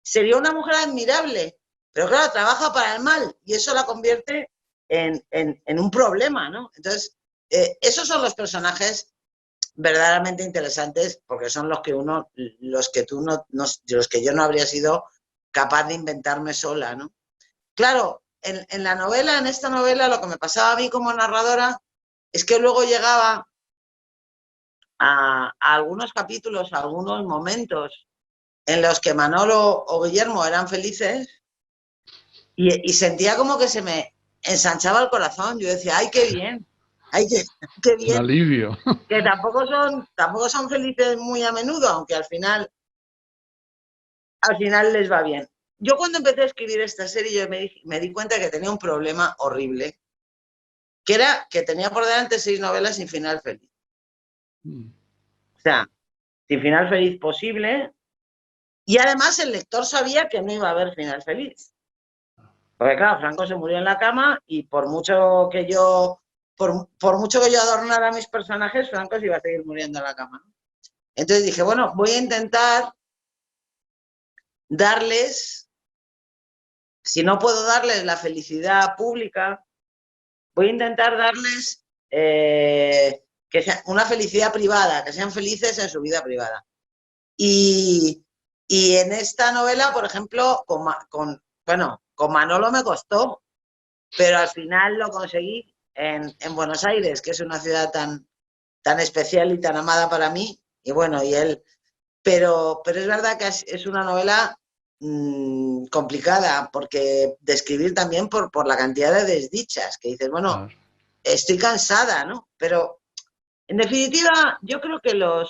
Speaker 3: sería una mujer admirable, pero claro, trabaja para el mal y eso la convierte en un problema, ¿no? Entonces, esos son los personajes verdaderamente interesantes porque son los que los que yo no habría sido capaz de inventarme sola, ¿no? Claro, en la novela, en esta novela, lo que me pasaba a mí como narradora es que luego llegaba a algunos capítulos, a algunos momentos en los que Manolo o Guillermo eran felices y sentía como que se me ensanchaba el corazón. Yo decía, ¡ay, qué bien! ¡Ay, qué
Speaker 4: Un
Speaker 3: bien!
Speaker 4: alivio.
Speaker 3: Que tampoco son felices muy a menudo, aunque al final les va bien. Yo cuando empecé a escribir esta serie yo me di cuenta que tenía un problema horrible, que era que tenía por delante 6 novelas sin final feliz. O sea, sin final feliz posible, y además el lector sabía que no iba a haber final feliz. Porque claro, Franco se murió en la cama y por mucho que yo adornara a mis personajes, Franco se iba a seguir muriendo en la cama. Entonces dije, bueno, voy a intentar darles, si no puedo darles la felicidad pública, voy a intentar darles que sea una felicidad privada, que sean felices en su vida privada. Y en esta novela, por ejemplo, con Manolo me costó, pero al final lo conseguí en Buenos Aires, que es una ciudad tan especial y tan amada para mí, y bueno, y él... Pero es verdad que es una novela complicada, porque de escribir también por la cantidad de desdichas, que dices, bueno, estoy cansada, ¿no? Pero, en definitiva, yo creo que no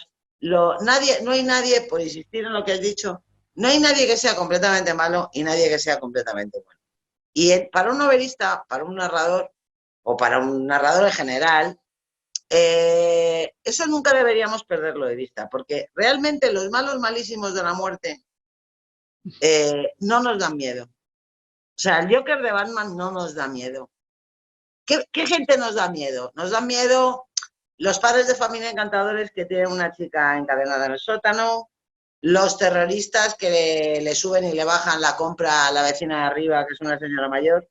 Speaker 3: hay nadie, por insistir en lo que has dicho, no hay nadie que sea completamente malo y nadie que sea completamente bueno. Y para un novelista, para un narrador, o para un narrador en general, eso nunca deberíamos perderlo de vista, porque realmente los malos malísimos de la muerte no nos dan miedo. O sea, el Joker de Batman no nos da miedo. ¿Qué gente nos da miedo? Nos da miedo los padres de familia encantadores que tienen una chica encadenada en el sótano, los terroristas que le suben y le bajan la compra a la vecina de arriba, que es una señora mayor.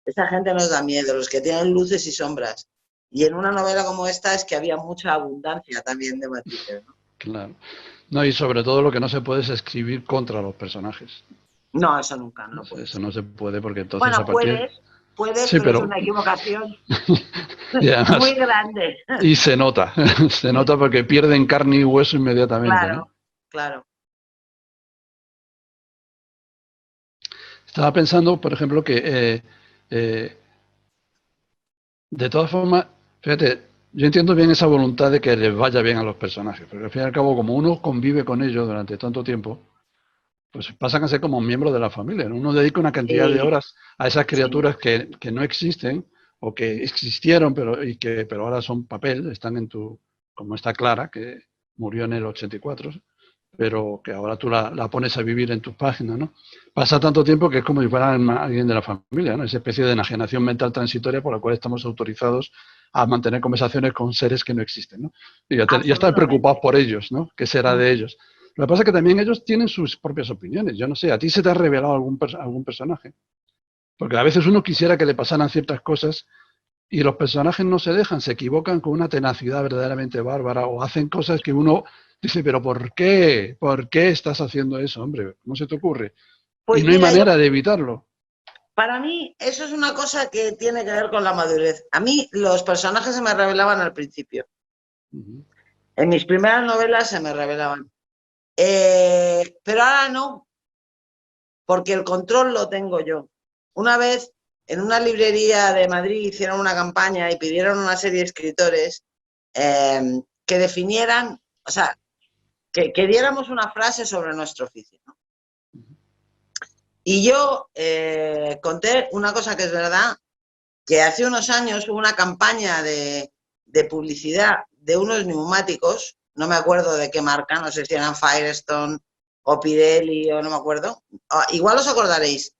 Speaker 3: Esa gente nos da miedo, los que tienen luces y sombras. Y en una novela como esta es que había mucha abundancia también de matices, ¿no?
Speaker 4: Claro. No, y sobre todo lo que no se puede es escribir contra los personajes.
Speaker 3: No, eso nunca, no puede
Speaker 4: Eso
Speaker 3: ser.
Speaker 4: no se puede porque entonces
Speaker 3: Bueno,
Speaker 4: a partir...
Speaker 3: puedes,
Speaker 4: Sí,
Speaker 3: pero es
Speaker 4: pero...
Speaker 3: una equivocación
Speaker 4: y además,
Speaker 3: muy grande.
Speaker 4: y se nota, se nota porque pierden carne y hueso inmediatamente, ¿no?
Speaker 3: Claro, claro.
Speaker 4: Estaba pensando, por ejemplo, que de todas formas, fíjate, yo entiendo bien esa voluntad de que les vaya bien a los personajes, porque al fin y al cabo, como uno convive con ellos durante tanto tiempo, pues pasan a ser como miembros de la familia, ¿no? Uno dedica una cantidad de
Speaker 3: Sí,
Speaker 4: horas a esas
Speaker 3: sí.
Speaker 4: criaturas que no existen o que existieron, pero ahora son papel, están en tu, como está Clara, que murió en el 84, pero que ahora tú la pones a vivir en tus páginas, ¿no? Pasa tanto tiempo que es como si fuera alguien de la familia, ¿no? Esa especie de enajenación mental transitoria por la cual estamos autorizados a mantener conversaciones con seres que no existen, ¿no? Y ya estar preocupados
Speaker 3: Absolutamente.
Speaker 4: por ellos, ¿no? ¿Qué será de ellos? Lo que pasa es que también ellos tienen sus propias opiniones. Yo no sé, ¿a ti se te ha revelado algún personaje? Porque a veces uno quisiera que le pasaran ciertas cosas y los personajes no se dejan, se equivocan con una tenacidad verdaderamente bárbara o hacen cosas que uno dice, pero ¿por qué? ¿Por qué estás haciendo eso, hombre? ¿Cómo se te ocurre? Y
Speaker 3: Pues
Speaker 4: no hay
Speaker 3: mira,
Speaker 4: manera de evitarlo.
Speaker 3: para mí eso es una cosa que tiene que ver con la madurez. A mí los personajes se me revelaban al principio.
Speaker 4: Uh-huh.
Speaker 3: En mis primeras novelas se me revelaban. Pero ahora no, porque el control lo tengo yo. Una vez en una librería de Madrid hicieron una campaña y pidieron una serie de escritores que definieran, o sea, que diéramos una frase sobre nuestro oficio, ¿no? Y yo conté una cosa que es verdad, que hace unos años hubo una campaña de publicidad de unos neumáticos, no me acuerdo de qué marca, no sé si eran Firestone o Pirelli o no me acuerdo, igual os acordaréis.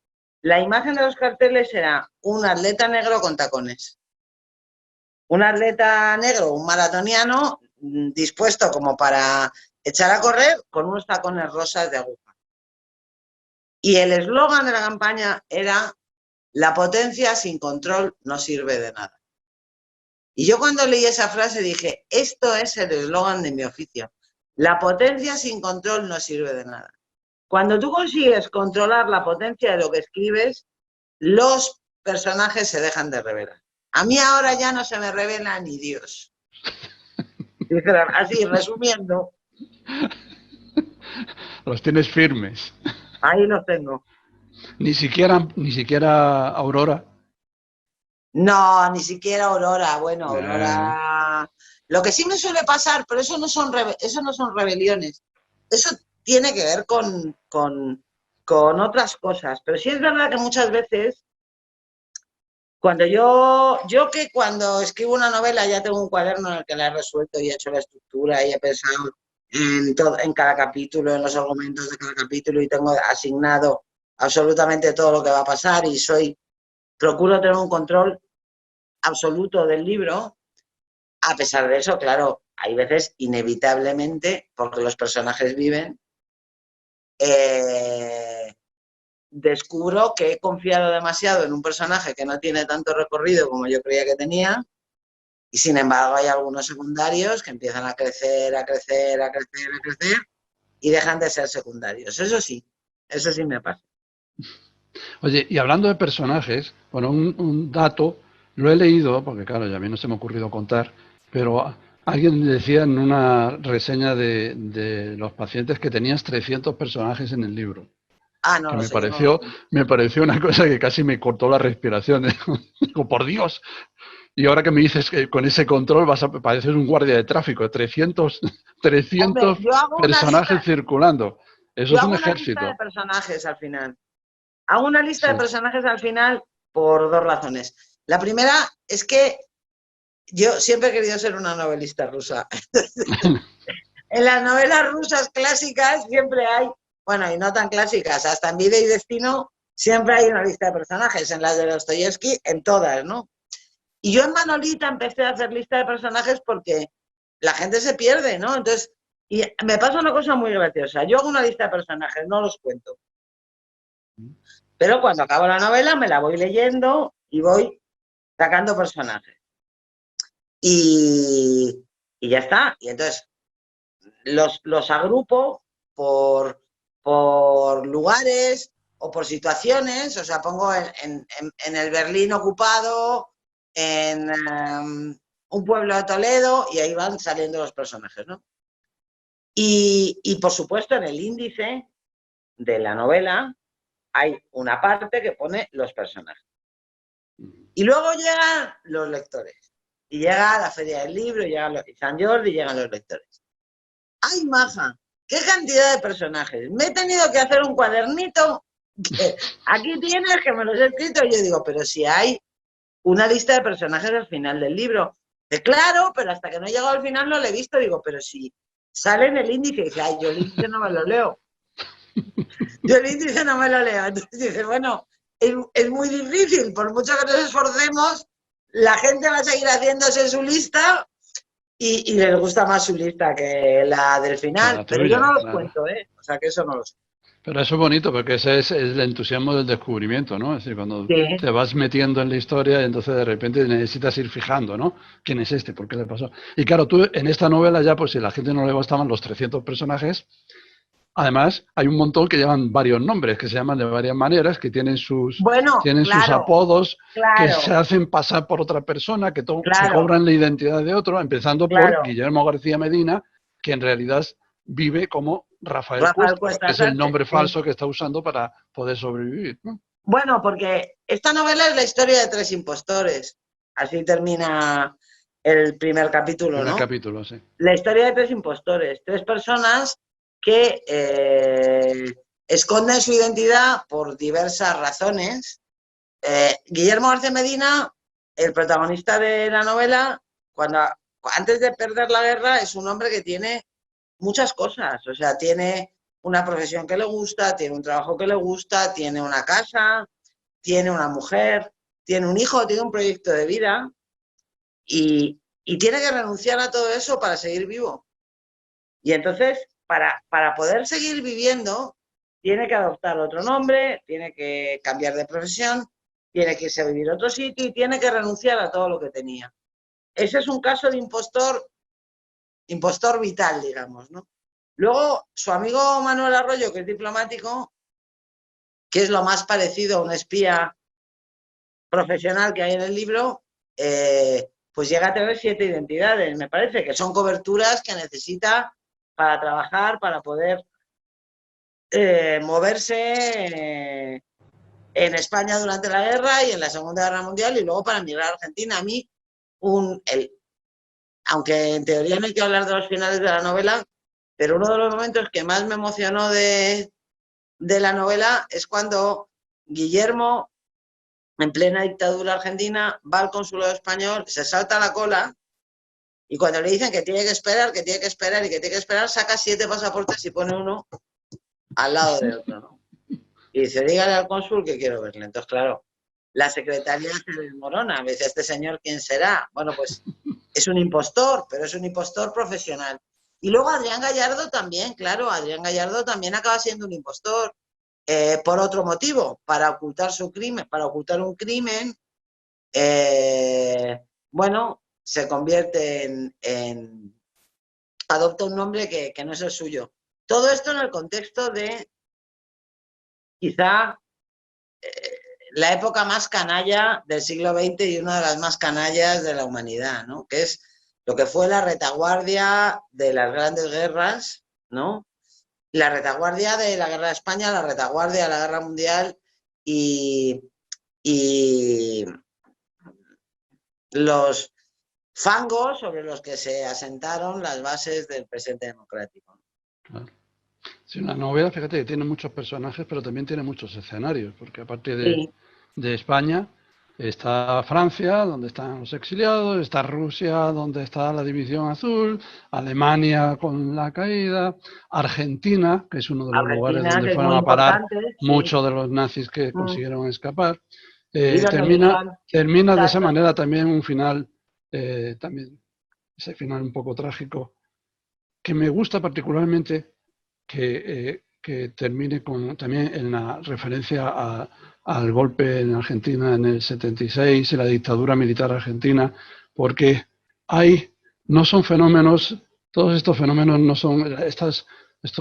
Speaker 3: La imagen de los carteles era un atleta negro con tacones. Un atleta negro, un maratoniano, dispuesto como para echar a correr con unos tacones rosas de aguja. Y el eslogan de la campaña era: la potencia sin control no sirve de nada. Y yo cuando leí esa frase dije, esto es el eslogan de mi oficio. La potencia sin control no sirve de nada. Cuando tú consigues controlar la potencia de lo que escribes, los personajes se dejan de revelar. A mí ahora ya no se me revela ni Dios. Así, resumiendo.
Speaker 4: Los tienes firmes.
Speaker 3: Ahí los tengo.
Speaker 4: Ni siquiera Aurora.
Speaker 3: No, ni siquiera Aurora. Bueno,
Speaker 4: Eh,
Speaker 3: Aurora... Lo que sí me suele pasar, pero eso no son rebeliones. Eso tiene que ver con otras cosas. Pero sí es verdad que muchas veces, cuando cuando escribo una novela ya tengo un cuaderno en el que la he resuelto y he hecho la estructura y he pensado en cada capítulo, en los argumentos de cada capítulo y tengo asignado absolutamente todo lo que va a pasar y procuro tener un control absoluto del libro. A pesar de eso, claro, hay veces inevitablemente, porque los personajes viven, descubro que he confiado demasiado en un personaje que no tiene tanto recorrido como yo creía que tenía, y sin embargo hay algunos secundarios que empiezan a crecer, a crecer, a crecer, a crecer, y dejan de ser secundarios. Eso sí me pasa.
Speaker 4: Oye, y hablando de personajes, bueno, un dato, lo he leído, porque claro, ya a mí no se me ha ocurrido contar, pero alguien decía en una reseña de los pacientes que tenías 300 personajes en el libro,
Speaker 3: Ah, no
Speaker 4: que
Speaker 3: lo sé, yo no lo sé.
Speaker 4: me pareció una cosa que casi me cortó la respiración. Digo, por Dios. Y ahora que me dices que con ese control vas a parecer un guardia de tráfico, 300
Speaker 3: Hombre,
Speaker 4: 300 personajes circulando. Eso
Speaker 3: yo
Speaker 4: es un
Speaker 3: hago una lista de
Speaker 4: ejército.
Speaker 3: personajes al final. Hago una lista de
Speaker 4: Sí.
Speaker 3: personajes al final por dos razones. La primera es que yo siempre he querido ser una novelista rusa. En las novelas rusas clásicas siempre hay, bueno, y no tan clásicas, hasta en Vida y Destino siempre hay una lista de personajes, en las de Dostoyevsky, en todas, ¿no? Y yo en Manolita empecé a hacer lista de personajes porque la gente se pierde, ¿no? Entonces, y me pasa una cosa muy graciosa. Yo hago una lista de personajes, no los cuento. Pero cuando acabo la novela me la voy leyendo y voy sacando personajes. Y ya está. Y entonces los agrupo por lugares o por situaciones. O sea, pongo en el Berlín ocupado, en un pueblo de Toledo, y ahí van saliendo los personajes, ¿no? Y por supuesto, en el índice de la novela hay una parte que pone los personajes. Y luego llegan los lectores. Y llega la Feria del Libro, llegan San Jordi, y llegan los lectores. ¡Ay, maja! ¡Qué cantidad de personajes! Me he tenido que hacer un cuadernito. Que aquí tienes, que me los he escrito. Y yo digo, pero si hay una lista de personajes al final del libro. Claro, pero hasta que no he llegado al final no lo he visto. Digo, pero si sale en el índice. Y dice, ay, yo el índice no me lo leo. Yo el índice no me lo leo. Entonces dice, bueno, es muy difícil. Por mucho que nos esforcemos, la gente va a seguir haciéndose su lista y les gusta más su lista que la del final.
Speaker 4: La
Speaker 3: Pero
Speaker 4: tuya,
Speaker 3: yo no los
Speaker 4: claro.
Speaker 3: cuento, ¿eh? O sea, que eso no lo sé.
Speaker 4: Pero eso es bonito, porque ese es el entusiasmo del descubrimiento, ¿no? Es decir, cuando
Speaker 3: Sí.
Speaker 4: te vas metiendo en la historia y entonces de repente necesitas ir fijando, ¿no? ¿Quién es este? ¿Por qué le pasó? Y claro, tú en esta novela ya, pues si a la gente no le bastaban los 300 personajes, además hay un montón que llevan varios nombres, que se llaman de varias maneras, que tienen sus
Speaker 3: Bueno,
Speaker 4: sus
Speaker 3: claro,
Speaker 4: apodos, que
Speaker 3: claro,
Speaker 4: se hacen pasar por otra persona, que se
Speaker 3: claro,
Speaker 4: cobran la identidad de otro, empezando por
Speaker 3: claro.
Speaker 4: Guillermo García Medina, que en realidad vive como Rafael
Speaker 3: Rafael
Speaker 4: Cuesta, que
Speaker 3: Cuesta
Speaker 4: es el
Speaker 3: Sánchez,
Speaker 4: nombre
Speaker 3: sí.
Speaker 4: falso que está usando para poder sobrevivir, ¿no?
Speaker 3: Bueno, porque esta novela es la historia de 3 impostores. Así termina el primer capítulo,
Speaker 4: Primer
Speaker 3: ¿no?
Speaker 4: capítulo, sí.
Speaker 3: La historia de 3 impostores. 3 personas que esconden su identidad por diversas razones. Guillermo García Medina, el protagonista de la novela, antes de perder la guerra, es un hombre que tiene muchas cosas. O sea, tiene una profesión que le gusta, tiene un trabajo que le gusta, tiene una casa, tiene una mujer, tiene un hijo, tiene un proyecto de vida y tiene que renunciar a todo eso para seguir vivo. Y entonces, para poder seguir viviendo, tiene que adoptar otro nombre, tiene que cambiar de profesión, tiene que irse a vivir a otro sitio y tiene que renunciar a todo lo que tenía. Ese es un caso de impostor vital, digamos, ¿no? Luego, su amigo Manuel Arroyo, que es diplomático, que es lo más parecido a un espía profesional que hay en el libro, pues llega a tener 7 identidades, me parece, que son coberturas que necesita para trabajar, para poder moverse en España durante la guerra y en la Segunda Guerra Mundial y luego para emigrar a Argentina. A mí, aunque en teoría no hay que hablar de los finales de la novela, pero uno de los momentos que más me emocionó de la novela es cuando Guillermo, en plena dictadura argentina, va al consulado español, se salta la cola y cuando le dicen que tiene que esperar, que tiene que esperar y que tiene que esperar, saca 7 pasaportes y pone uno al lado del otro, ¿no? Y dice, dígale al cónsul que quiero verle. Entonces, claro, la secretaria se desmorona. Me dice, ¿este señor quién será? Bueno, pues es un impostor, pero es un impostor profesional. Y luego Adrián Gallardo también, claro, Adrián Gallardo también acaba siendo un impostor por otro motivo, para ocultar su crimen, para ocultar un crimen, bueno, se convierte adopta un nombre que no es el suyo. Todo esto en el contexto de quizá la época más canalla del siglo XX y una de las más canallas de la humanidad, ¿no? Que es lo que fue la retaguardia de las grandes guerras, ¿no? La retaguardia de la guerra de España, la retaguardia de la guerra mundial y los fangos sobre los que se asentaron las bases del presente democrático.
Speaker 4: Claro. Sí, una novela, fíjate que tiene muchos personajes, pero también tiene muchos escenarios, porque aparte de España, está Francia, donde están los exiliados, está Rusia, donde está la División Azul, Alemania con la caída, Argentina, que es uno de los lugares donde fueron a parar muchos de los nazis que consiguieron escapar. termina de esa manera también un final, también ese final un poco trágico, que me gusta particularmente que termine también en la referencia al golpe en Argentina en el 76 y la dictadura militar argentina, porque no son fenómenos, todos estos fenómenos no son estos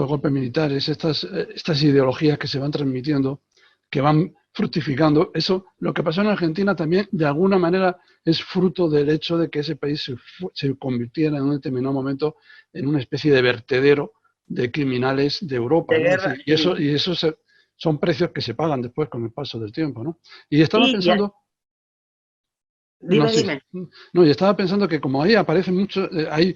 Speaker 4: golpes militares, estas ideologías que se van transmitiendo, que van fructificando. Eso, lo que pasó en Argentina también, de alguna manera, es fruto del hecho de que ese país se convirtiera en un determinado momento en una especie de vertedero de criminales de Europa, ¿no?
Speaker 3: guerra,
Speaker 4: y eso son precios que se pagan después con el paso del tiempo, ¿no? Y estaba pensando...
Speaker 3: Dime.
Speaker 4: No, y estaba pensando que como ahí aparecen muchos... hay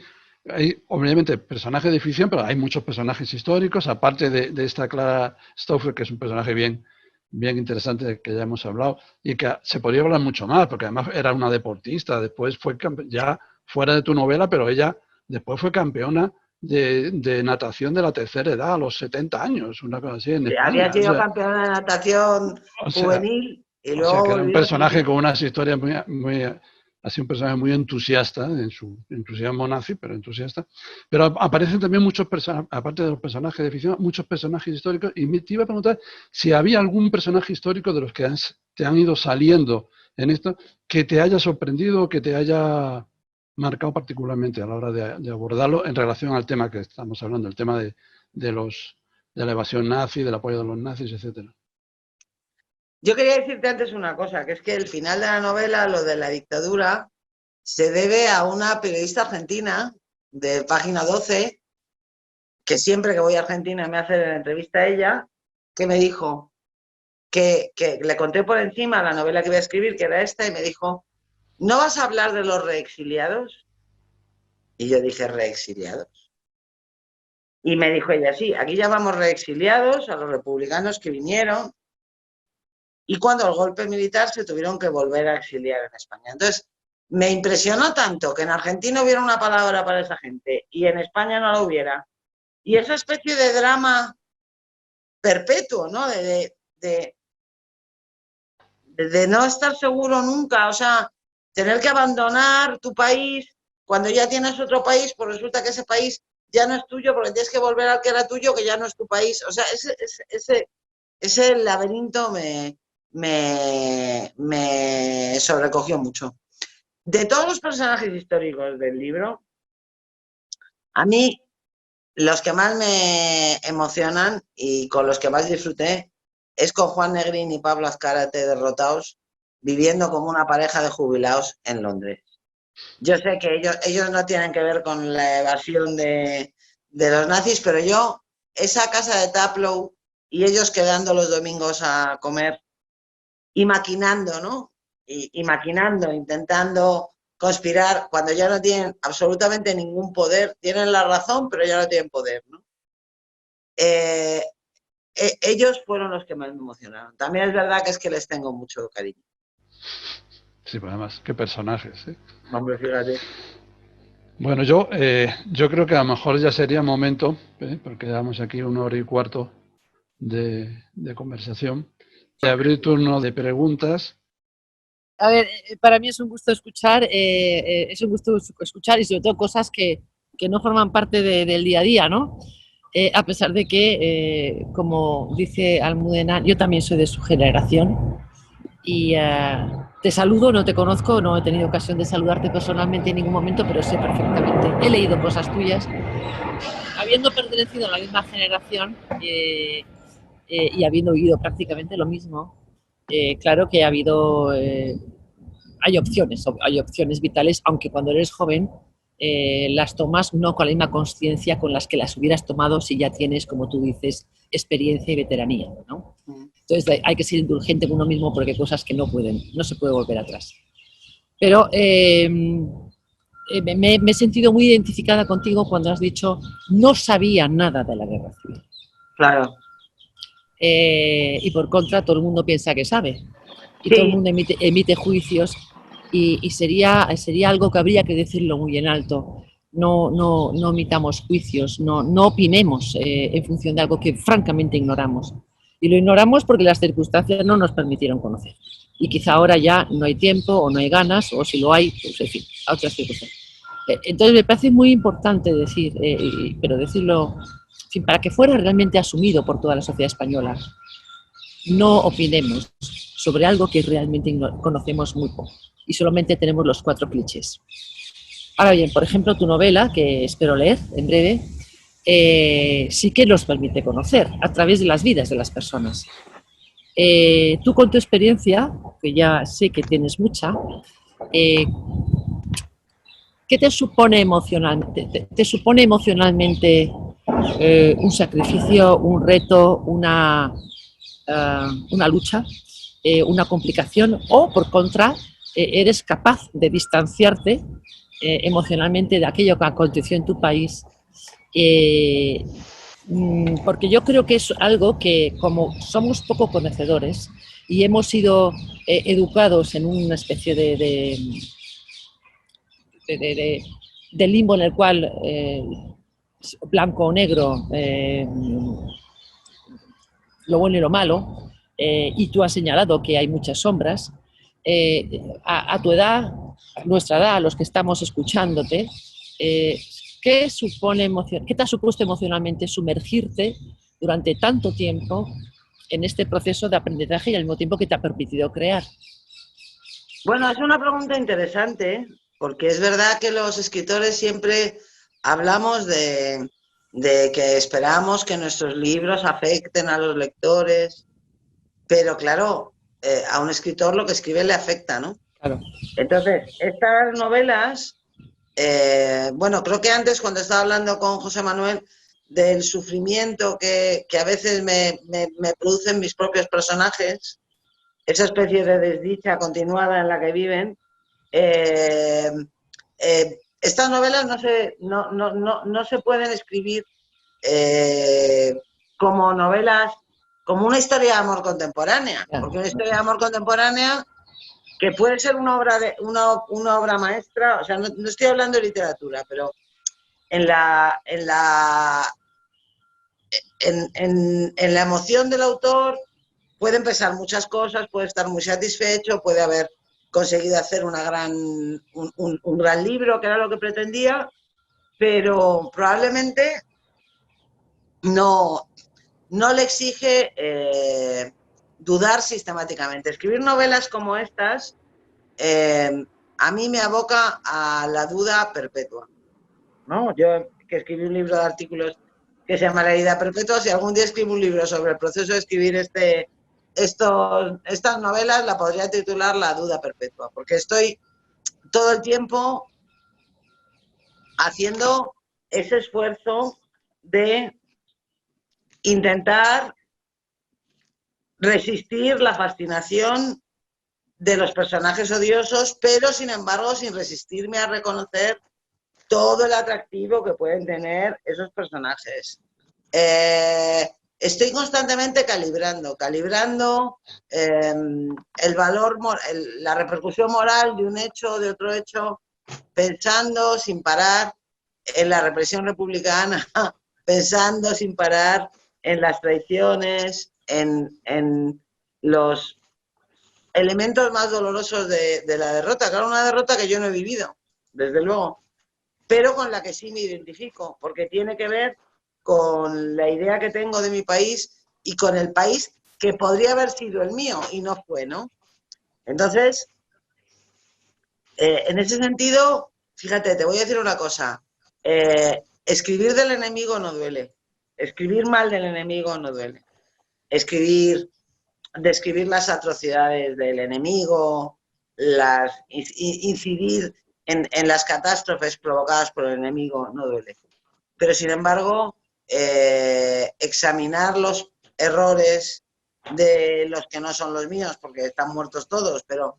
Speaker 4: obviamente personajes de ficción, pero hay muchos personajes históricos, aparte de esta Clara Stauffer, que es un personaje bien interesante que ya hemos hablado, y que se podría hablar mucho más, porque además era una deportista, después fue ya fuera de tu novela, pero ella después fue campeona de natación de la tercera edad, a los 70 años, una cosa así en España.
Speaker 3: Había sido campeona de natación juvenil y luego...
Speaker 4: que era un personaje con unas historias así un personaje muy entusiasta en su entusiasmo nazi, pero entusiasta. Pero aparecen también muchos personajes, aparte de los personajes de ficción, muchos personajes históricos. Y te iba a preguntar si había algún personaje histórico de los que te han ido saliendo en esto que te haya sorprendido, que te haya marcado particularmente a la hora de abordarlo en relación al tema que estamos hablando, el tema de la evasión nazi, del apoyo de los nazis, etcétera.
Speaker 3: Yo quería decirte antes una cosa, que es que el final de la novela, lo de la dictadura, se debe a una periodista argentina de Página 12, que siempre que voy a Argentina me hace la entrevista a ella, que me dijo que le conté por encima la novela que voy a escribir, que era esta, y me dijo, ¿no vas a hablar de los reexiliados? Y yo dije, ¿reexiliados? Y me dijo ella, sí, aquí llamamos reexiliados a los republicanos que vinieron, y cuando el golpe militar se tuvieron que volver a exiliar en España. Entonces, me impresionó tanto que en Argentina hubiera una palabra para esa gente y en España no la hubiera. Y esa especie de drama perpetuo, ¿no? De no estar seguro nunca, o sea, tener que abandonar tu país, cuando ya tienes otro país, pues resulta que ese país ya no es tuyo porque tienes que volver al que era tuyo, que ya no es tu país. O sea, ese laberinto me sobrecogió mucho. De todos los personajes históricos del libro, a mí los que más me emocionan y con los que más disfruté es con Juan Negrín y Pablo Azcárate derrotados, viviendo como una pareja de jubilados en Londres. Yo sé que ellos no tienen que ver con la evasión de los nazis, pero yo, esa casa de Taplow y ellos quedando los domingos a comer y maquinando, ¿no? Y maquinando, intentando conspirar cuando ya no tienen absolutamente ningún poder, tienen la razón, pero ya no tienen poder, ¿no? Ellos fueron los que más me emocionaron. También es verdad que es que les tengo mucho cariño.
Speaker 4: Sí, pues además, qué personajes, ¿eh?
Speaker 3: Hombre, fíjate.
Speaker 4: Bueno, yo creo que a lo mejor ya sería momento, porque llevamos aquí 1 hora y cuarto de conversación, de abrir turno de preguntas.
Speaker 5: A ver, para mí es un gusto escuchar, y sobre todo cosas que no forman parte del día a día, ¿no? A pesar de que, como dice Almudena, yo también soy de su generación y te saludo, no te conozco, no he tenido ocasión de saludarte personalmente en ningún momento, pero sé perfectamente, he leído cosas tuyas, habiendo pertenecido a la misma generación y habiendo oído prácticamente lo mismo. Claro que hay opciones vitales, aunque cuando eres joven las tomas no con la misma conciencia con las que las hubieras tomado si ya tienes, como tú dices, experiencia y veteranía, ¿no? Entonces hay que ser indulgente con uno mismo porque hay cosas que no se puede volver atrás. Pero me he sentido muy identificada contigo cuando has dicho no sabía nada de la guerra civil.
Speaker 3: Claro.
Speaker 5: Y por contra todo el mundo piensa que sabe y
Speaker 3: sí.
Speaker 5: Todo el mundo emite juicios y sería algo que habría que decirlo muy en alto. No emitamos juicios, no opinemos en función de algo que francamente ignoramos, y lo ignoramos porque las circunstancias no nos permitieron conocer. y quizá ahora ya no hay tiempo o no hay ganas, o si lo hay, pues en fin, a otras circunstancias. Entonces me parece muy importante decir, pero decirlo, en fin, para que fuera realmente asumido por toda la sociedad española, no opinemos sobre algo que realmente conocemos muy poco y solamente tenemos los 4 clichés. Ahora bien, por ejemplo, tu novela, que espero leer en breve, sí que nos permite conocer a través de las vidas de las personas. Tú con tu experiencia, que ya sé que tienes mucha, ¿qué te supone emocionalmente? ¿Te supone emocionalmente un sacrificio, un reto, una lucha, una complicación? O, por contra, eres capaz de distanciarte emocionalmente de aquello que aconteció en tu país, porque yo creo que es algo que, como somos poco conocedores y hemos sido educados en una especie de limbo en el cual blanco o negro, lo bueno y lo malo, y tú has señalado que hay muchas sombras, a tu edad, a nuestra edad, a los que estamos escuchándote, ¿qué te ha supuesto emocionalmente sumergirte durante tanto tiempo en este proceso de aprendizaje y al mismo tiempo que te ha permitido crear?
Speaker 3: Bueno, es una pregunta interesante, porque es verdad que los escritores siempre hablamos de que esperamos que nuestros libros afecten a los lectores, pero claro, a un escritor lo que escribe le afecta, ¿no?
Speaker 5: Claro.
Speaker 3: Entonces, estas novelas, bueno, creo que antes cuando estaba hablando con José Manuel del sufrimiento que a veces me producen mis propios personajes, esa especie de desdicha continuada en la que viven, estas novelas no se pueden escribir como novelas, como una historia de amor contemporánea, porque una historia de amor contemporánea que puede ser una obra maestra, o sea, no estoy hablando de literatura, pero en la emoción del autor pueden pesar muchas cosas, puede estar muy satisfecho, puede haber conseguido hacer un gran libro, que era lo que pretendía, pero probablemente no le exige dudar sistemáticamente. Escribir novelas como estas a mí me aboca a la duda perpetua, ¿no? Yo que escribí un libro de artículos que se llama La herida perpetua, si algún día escribo un libro sobre el proceso de escribir estas novelas, la podría titular La duda perpetua, porque estoy todo el tiempo haciendo ese esfuerzo de intentar resistir la fascinación de los personajes odiosos, pero sin embargo sin resistirme a reconocer todo el atractivo que pueden tener esos personajes. Estoy constantemente calibrando el valor, la repercusión moral de un hecho o de otro hecho, pensando sin parar en la represión republicana, pensando sin parar en las traiciones, en los elementos más dolorosos de la derrota. Claro, una derrota que yo no he vivido, desde luego, pero con la que sí me identifico, porque tiene que ver con la idea que tengo de mi país y con el país que podría haber sido el mío y no fue, ¿no? Entonces, en ese sentido, fíjate, te voy a decir una cosa. Escribir del enemigo no duele. Escribir mal del enemigo no duele. Describir las atrocidades del enemigo, incidir en las catástrofes provocadas por el enemigo no duele. Pero, sin embargo, examinar los errores de los que no son los míos, porque están muertos todos, pero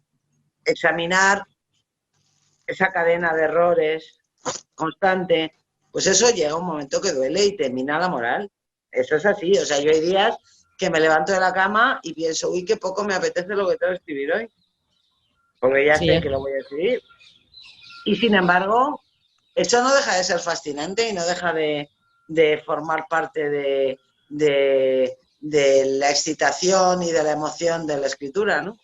Speaker 3: examinar esa cadena de errores constante, pues eso llega un momento que duele y termina la moral. Eso es así. O sea, yo hay días que me levanto de la cama y pienso, uy, qué poco me apetece lo que tengo que escribir hoy, porque ya sé que lo voy a escribir. Y sin embargo, eso no deja de ser fascinante y no deja de formar parte de la excitación y de la emoción de la escritura, ¿no?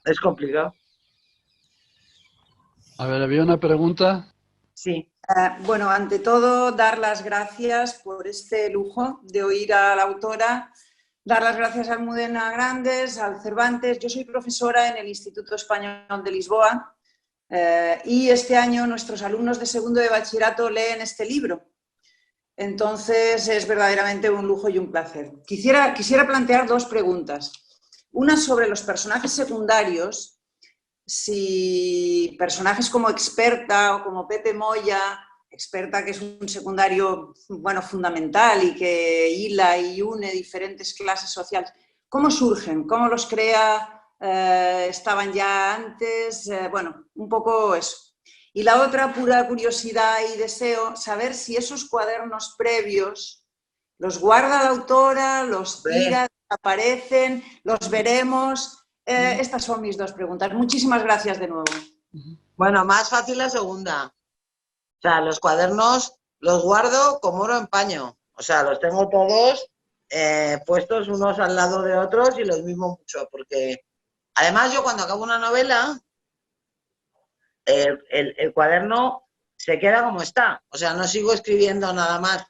Speaker 3: Es complicado.
Speaker 4: A ver, había una pregunta.
Speaker 6: Sí. Bueno, ante todo, dar las gracias por este lujo de oír a la autora, dar las gracias a Almudena Grandes, al Cervantes. Yo soy profesora en el Instituto Español de Lisboa y este año nuestros alumnos de segundo de bachillerato leen este libro. Entonces es verdaderamente un lujo y un placer. Quisiera plantear dos preguntas. Una sobre los personajes secundarios. Si personajes como Experta o como Pepe Moya, Experta que es un secundario fundamental y que hila y une diferentes clases sociales, ¿cómo surgen? ¿Cómo los crea? ¿Estaban ya antes? Un poco eso. Y la otra, pura curiosidad y deseo, saber si esos cuadernos previos los guarda la autora, los tira, aparecen, los veremos. Estas son mis dos preguntas. Muchísimas gracias de nuevo.
Speaker 3: Bueno, más fácil la segunda. O sea, los cuadernos los guardo como oro en paño. O sea, los tengo todos puestos unos al lado de otros y los mismo mucho. Porque además yo cuando acabo una novela, el cuaderno se queda como está. O sea, no sigo escribiendo nada más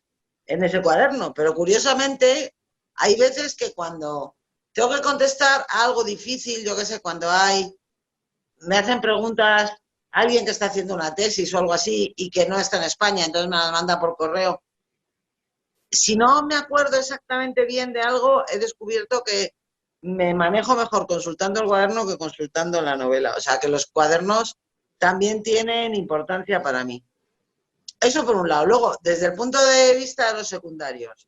Speaker 3: en ese cuaderno. Pero curiosamente, hay veces que cuando tengo que contestar a algo difícil, yo qué sé, cuando me hacen preguntas alguien que está haciendo una tesis o algo así y que no está en España, entonces me la manda por correo. Si no me acuerdo exactamente bien de algo, he descubierto que me manejo mejor consultando el cuaderno que consultando la novela. O sea, que los cuadernos también tienen importancia para mí. Eso por un lado. Luego, desde el punto de vista de los secundarios,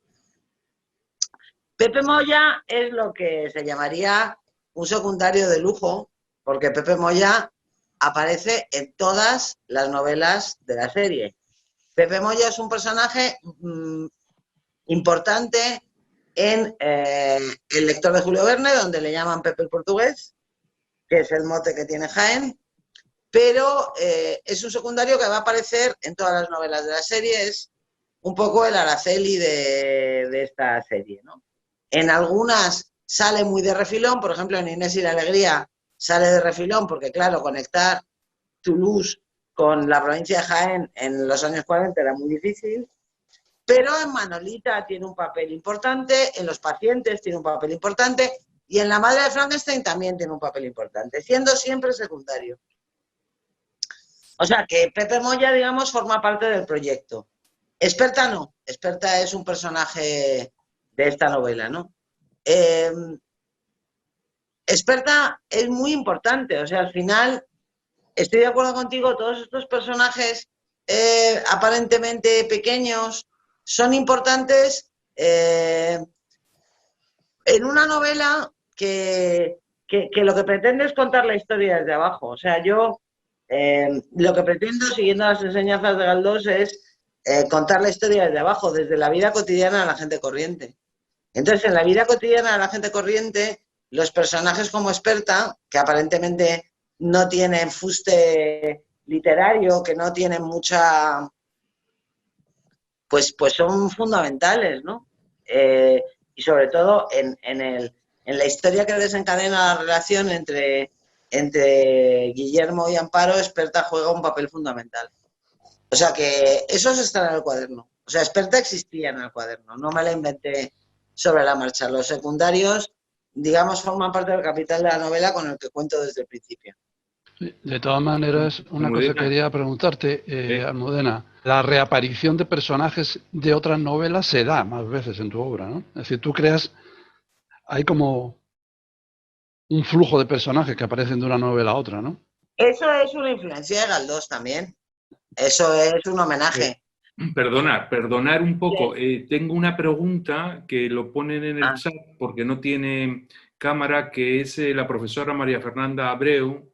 Speaker 3: Pepe Moya es lo que se llamaría un secundario de lujo, porque Pepe Moya aparece en todas las novelas de la serie. Pepe Moya es un personaje importante en El lector de Julio Verne, donde le llaman Pepe el Portugués, que es el mote que tiene Jaén, pero es un secundario que va a aparecer en todas las novelas de la serie, es un poco el Araceli de esta serie, ¿no? En algunas sale muy de refilón, por ejemplo, en Inés y la Alegría sale de refilón porque, claro, conectar Toulouse con la provincia de Jaén en los años 40 era muy difícil, pero en Manolita tiene un papel importante, en Los pacientes tiene un papel importante y en La madre de Frankenstein también tiene un papel importante, siendo siempre secundario. O sea que Pepe Moya, digamos, forma parte del proyecto. Experta no, Experta es un personaje de esta novela, ¿no? Experta es muy importante, o sea, al final, estoy de acuerdo contigo, todos estos personajes aparentemente pequeños son importantes en una novela que lo que pretende es contar la historia desde abajo. O sea, yo lo que pretendo, siguiendo las enseñanzas de Galdós, es contar la historia desde abajo, desde la vida cotidiana de la gente corriente. Entonces, en la vida cotidiana de la gente corriente, los personajes como Experta, que aparentemente no tienen fuste literario, que no tienen mucha... Pues son fundamentales, ¿no? Y sobre todo en la historia que desencadena la relación entre Guillermo y Amparo, Experta juega un papel fundamental. O sea que esos están en el cuaderno. O sea, Experta existía en el cuaderno, no me la inventé sobre la marcha. Los secundarios, digamos, forman parte del capital de la novela con el que cuento desde el principio.
Speaker 4: De todas maneras, una
Speaker 1: Almudena.
Speaker 4: cosa que quería preguntarte, Almudena. La reaparición de personajes de otras novelas se da más veces en tu obra, ¿no? Es decir, tú creas, hay como un flujo de personajes que aparecen de una novela a otra, ¿no?
Speaker 3: Eso es una influencia de Galdós también. Eso es un homenaje.
Speaker 1: Perdonar un poco. Tengo una pregunta que lo ponen en el chat porque no tiene cámara, que es la profesora María Fernanda Abreu,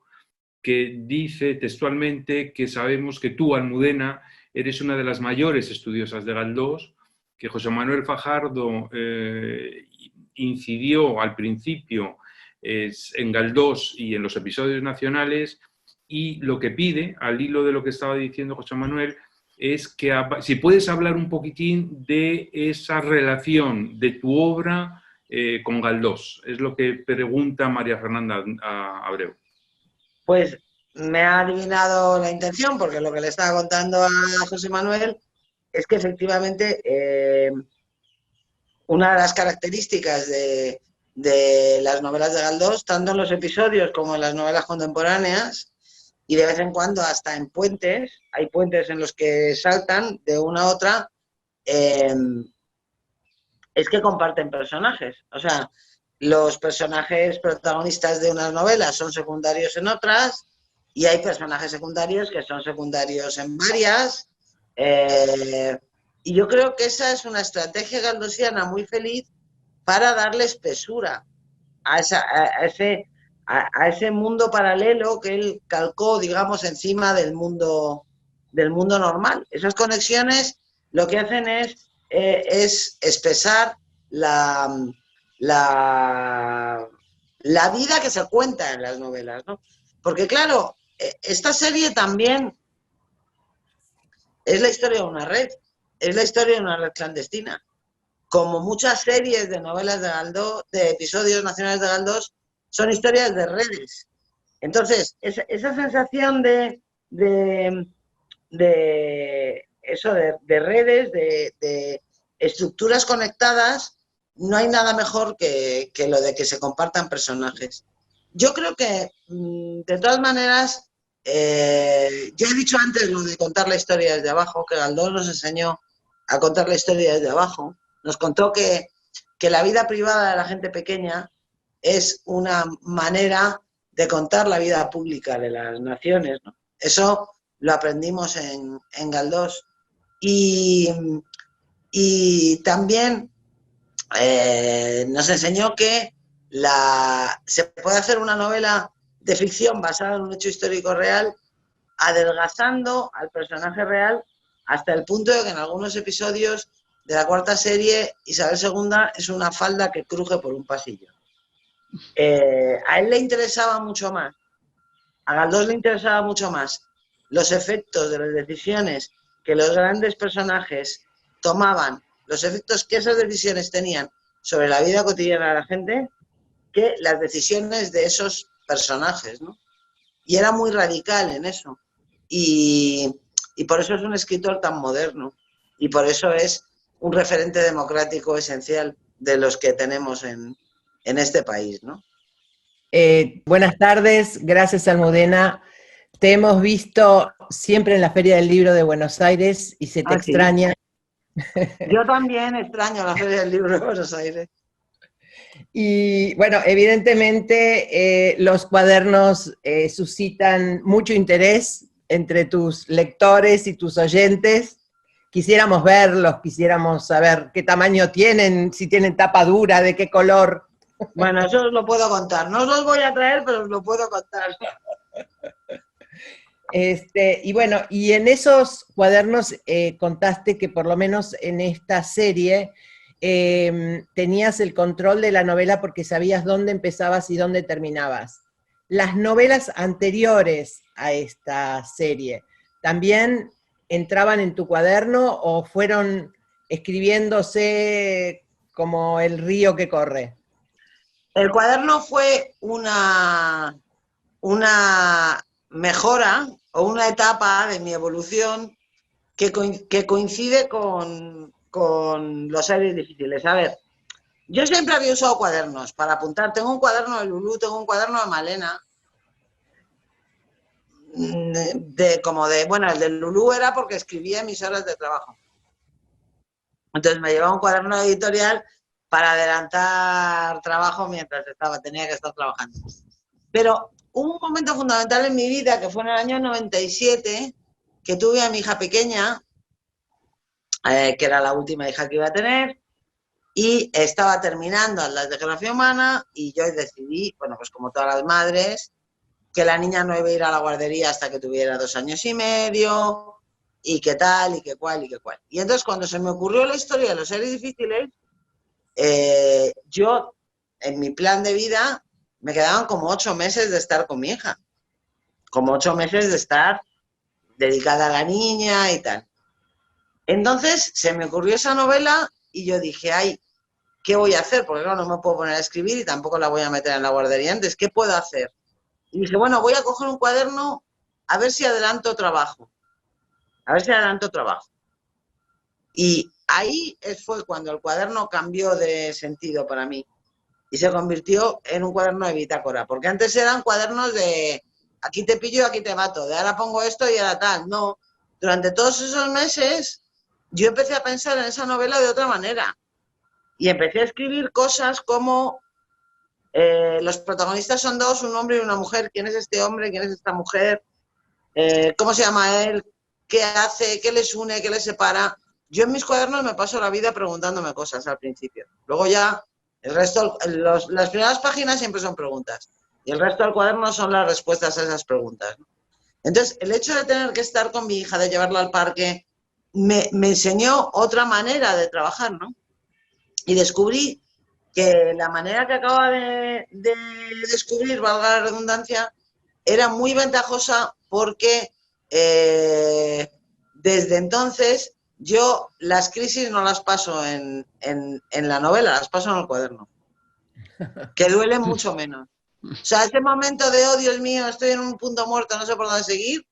Speaker 1: que dice textualmente que sabemos que tú, Almudena, eres una de las mayores estudiosas de Galdós, que José Manuel Fajardo incidió al principio en Galdós y en los episodios nacionales, y lo que pide, al hilo de lo que estaba diciendo José Manuel, es que si puedes hablar un poquitín de esa relación de tu obra con Galdós? Es lo que pregunta María Fernanda Abreu.
Speaker 3: Pues me ha adivinado la intención, porque lo que le estaba contando a José Manuel es que efectivamente una de las características de las novelas de Galdós, tanto en los episodios como en las novelas contemporáneas, y de vez en cuando hasta en puentes, hay puentes en los que saltan de una a otra, es que comparten personajes. O sea, los personajes protagonistas de unas novelas son secundarios en otras, y hay personajes secundarios que son secundarios en varias. Y yo creo que esa es una estrategia galdosiana muy feliz para darle espesura a ese mundo paralelo que él calcó, digamos, encima del mundo normal. Esas conexiones lo que hacen es espesar la vida que se cuenta en las novelas, ¿no? Porque claro, esta serie también es la historia de una red, es la historia de una red clandestina. Como muchas series de novelas de Galdós, de episodios nacionales de Galdós, son historias de redes. Entonces, esa sensación de redes, de estructuras conectadas, no hay nada mejor que lo de que se compartan personajes. Yo creo que, de todas maneras, ya he dicho antes lo de contar la historia desde abajo, que Galdós nos enseñó a contar la historia desde abajo. Nos contó que la vida privada de la gente pequeña es una manera de contar la vida pública de las naciones, ¿no? Eso lo aprendimos en Galdós. Y también nos enseñó que se puede hacer una novela de ficción basada en un hecho histórico real, adelgazando al personaje real hasta el punto de que en algunos episodios de la cuarta serie, Isabel II es una falda que cruje por un pasillo. A él le interesaba mucho más, a Galdós le interesaba mucho más los efectos de las decisiones que los grandes personajes tomaban, los efectos que esas decisiones tenían sobre la vida cotidiana de la gente, que las decisiones de esos personajes, ¿no? Y era muy radical en eso. Y por eso es un escritor tan moderno. Y por eso es un referente democrático esencial de los que tenemos en este país, ¿no?
Speaker 7: Buenas tardes, gracias Almudena. Te hemos visto siempre en la Feria del Libro de Buenos Aires y se te extraña.
Speaker 3: Yo también extraño la Feria del Libro de Buenos Aires.
Speaker 7: Y bueno, evidentemente los cuadernos suscitan mucho interés entre tus lectores y tus oyentes. Quisiéramos verlos, quisiéramos saber qué tamaño tienen, si tienen tapa dura, de qué color.
Speaker 3: Bueno, eso os lo puedo contar. No os los voy a traer, pero os lo puedo contar.
Speaker 7: Y bueno, y en esos cuadernos contaste que por lo menos en esta serie tenías el control de la novela porque sabías dónde empezabas y dónde terminabas. Las novelas anteriores a esta serie, ¿también entraban en tu cuaderno o fueron escribiéndose como el río que corre?
Speaker 3: El cuaderno fue una mejora o una etapa de mi evolución que coincide con los aires difíciles. A ver, yo siempre había usado cuadernos para apuntar. Tengo un cuaderno de Lulú, tengo un cuaderno de Malena. Bueno, el de Lulú era porque escribía en mis horas de trabajo. Entonces me llevaba un cuaderno editorial para adelantar trabajo mientras tenía que estar trabajando. Pero hubo un momento fundamental en mi vida, que fue en el año 97, que tuve a mi hija pequeña, que era la última hija que iba a tener, y estaba terminando Atlas de Geografía Humana, y yo decidí, bueno, pues como todas las madres, que la niña no iba a ir a la guardería hasta que tuviera 2 años y medio, y qué tal, y qué cual, y qué cual. Y entonces cuando se me ocurrió la historia de los seres difíciles, yo, en mi plan de vida, me quedaban como 8 meses de estar con mi hija, como 8 meses de estar dedicada a la niña y tal. Entonces se me ocurrió esa novela y yo dije, ay, ¿qué voy a hacer? Porque claro, no me puedo poner a escribir y tampoco la voy a meter en la guardería antes. ¿Qué puedo hacer? Y dije, bueno, voy a coger un cuaderno a ver si adelanto trabajo. A ver si adelanto trabajo. Y ahí fue cuando el cuaderno cambió de sentido para mí y se convirtió en un cuaderno de bitácora, porque antes eran cuadernos de aquí te pillo y aquí te mato, de ahora pongo esto y ahora tal. No, durante todos esos meses yo empecé a pensar en esa novela de otra manera y empecé a escribir cosas como los protagonistas son dos, un hombre y una mujer. ¿Quién es este hombre? ¿Quién es esta mujer? ¿Cómo se llama él? ¿Qué hace? ¿Qué les une? ¿Qué les separa? Yo en mis cuadernos me paso la vida preguntándome cosas al principio. Luego ya el resto, las primeras páginas siempre son preguntas y el resto del cuaderno son las respuestas a esas preguntas. Entonces, el hecho de tener que estar con mi hija, de llevarla al parque, me enseñó otra manera de trabajar, ¿no? Y descubrí que la manera que acaba de descubrir, valga la redundancia, era muy ventajosa porque desde entonces yo las crisis no las paso en la novela, las paso en el cuaderno, que duele mucho menos. O sea, ese momento de, oh Dios mío, estoy en un punto muerto, no sé por dónde seguir,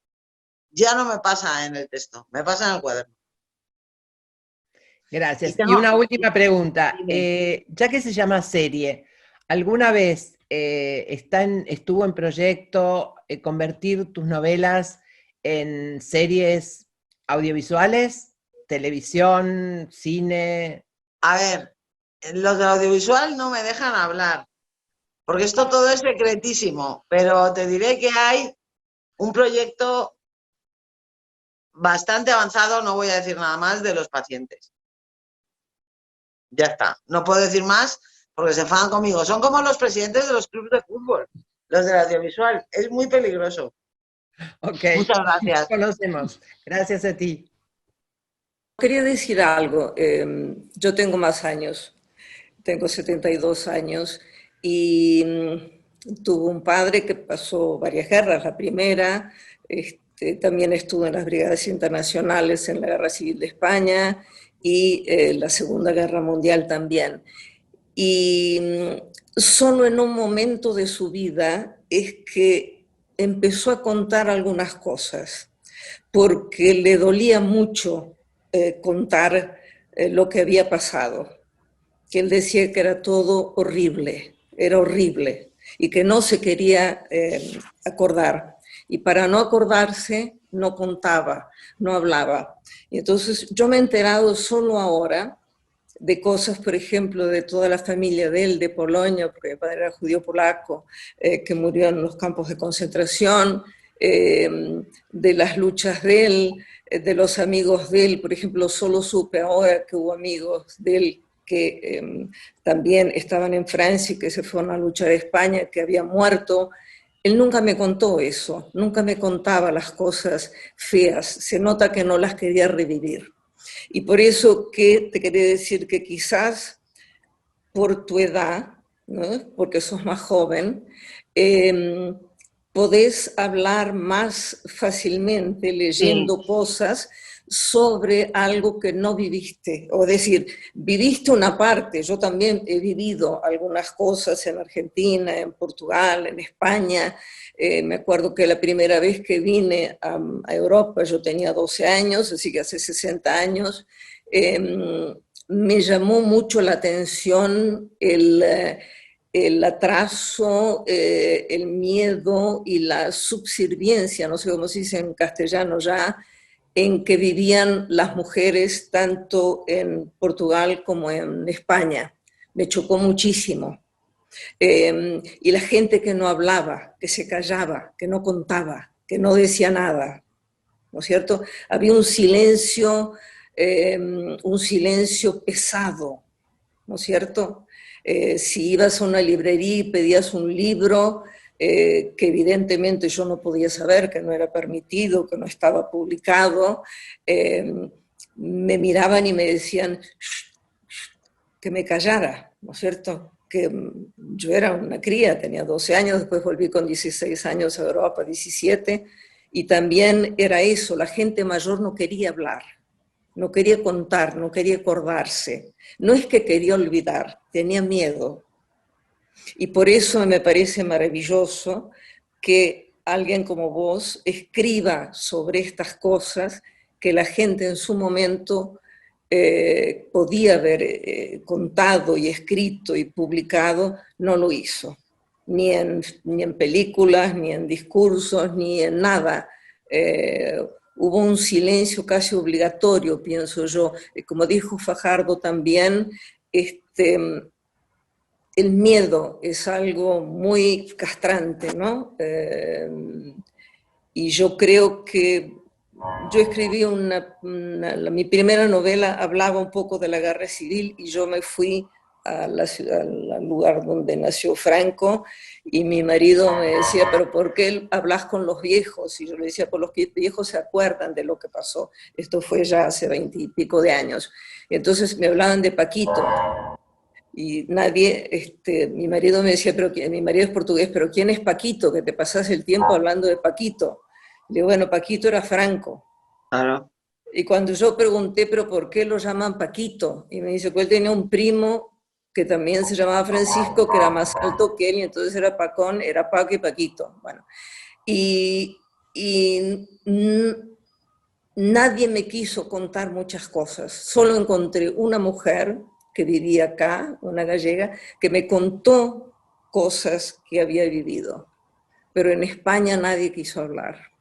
Speaker 3: ya no me pasa en el texto, me pasa en el cuaderno.
Speaker 7: Gracias. Y una última pregunta. Ya que se llama serie, ¿alguna vez estuvo en proyecto convertir tus novelas en series audiovisuales, televisión, cine?
Speaker 3: A ver, los de audiovisual no me dejan hablar, porque esto todo es secretísimo, pero te diré que hay un proyecto bastante avanzado, no voy a decir nada más, de los pacientes. Ya está, no puedo decir más porque se enfadan conmigo. Son como los presidentes de los clubes de fútbol, los del audiovisual. Es muy peligroso.
Speaker 7: Ok.
Speaker 3: Muchas gracias.
Speaker 7: Conocemos. Gracias a ti.
Speaker 8: Quería decir algo. Yo tengo más años, tengo 72 años y tuve un padre que pasó varias guerras. La primera, también estuvo en las Brigadas Internacionales en la Guerra Civil de España y la Segunda Guerra Mundial también. Y solo en un momento de su vida es que empezó a contar algunas cosas, porque le dolía mucho contar lo que había pasado, que él decía que era todo horrible, era horrible, y que no se quería acordar. Y para no acordarse, no contaba, no hablaba. Y entonces yo me he enterado solo ahora de cosas, por ejemplo, de toda la familia de él, de Polonia, porque mi padre era judío polaco, que murió en los campos de concentración, de las luchas de él, de los amigos de él. Por ejemplo, solo supe ahora que hubo amigos de él que también estaban en Francia y que se fueron a luchar a España, que había muerto. Él nunca me contó eso, nunca me contaba las cosas feas, se nota que no las quería revivir. Y por eso que te quería decir que quizás por tu edad, ¿no? Porque sos más joven, podés hablar más fácilmente leyendo cosas sobre algo que no viviste. O decir, viviste una parte, yo también he vivido algunas cosas en Argentina, en Portugal, en España. Me acuerdo que la primera vez que vine a Europa yo tenía 12 años, así que hace 60 años. Me llamó mucho la atención el atraso, el miedo y la subserviencia, no sé cómo se dice en castellano ya, en que vivían las mujeres tanto en Portugal como en España. Me chocó muchísimo. Y la gente que no hablaba, que se callaba, que no contaba, que no decía nada, ¿no es cierto? Había un silencio pesado, ¿no es cierto? Si ibas a una librería y pedías un libro, que evidentemente yo no podía saber, que no era permitido, que no estaba publicado, me miraban y me decían que me callara, ¿no es cierto? Que yo era una cría, tenía 12 años, después volví con 16 años a Europa, 17, y también era eso, la gente mayor no quería hablar, no quería contar, no quería acordarse. No es que quería olvidar, tenía miedo. Y por eso me parece maravilloso que alguien como vos escriba sobre estas cosas que la gente en su momento podía haber contado y escrito y publicado, no lo hizo. Ni en películas, ni en discursos, ni en nada. Hubo un silencio casi obligatorio, pienso yo. Como dijo Fajardo también, el miedo es algo muy castrante, ¿no? Y yo creo que yo escribí mi primera novela hablaba un poco de la guerra civil y yo me fui a la ciudad, al lugar donde nació Franco, y mi marido me decía, pero ¿por qué hablas con los viejos? Y yo le decía, pues los viejos se acuerdan de lo que pasó. Esto fue ya hace 20 y pico de años. Y entonces me hablaban de Paquito. Y nadie, mi marido me decía, pero mi marido es portugués, pero ¿quién es Paquito? Que te pasas el tiempo hablando de Paquito. Le digo, bueno, Paquito era Franco.
Speaker 3: Claro.
Speaker 8: Y cuando yo pregunté, pero ¿por qué lo llaman Paquito? Y me dice, pues él tenía un primo que también se llamaba Francisco, que era más alto que él, y entonces era Pacón, era Paco y Paquito. Bueno, y nadie me quiso contar muchas cosas. Solo encontré una mujer que vivía acá, una gallega, que me contó cosas que había vivido. Pero en España nadie quiso hablar.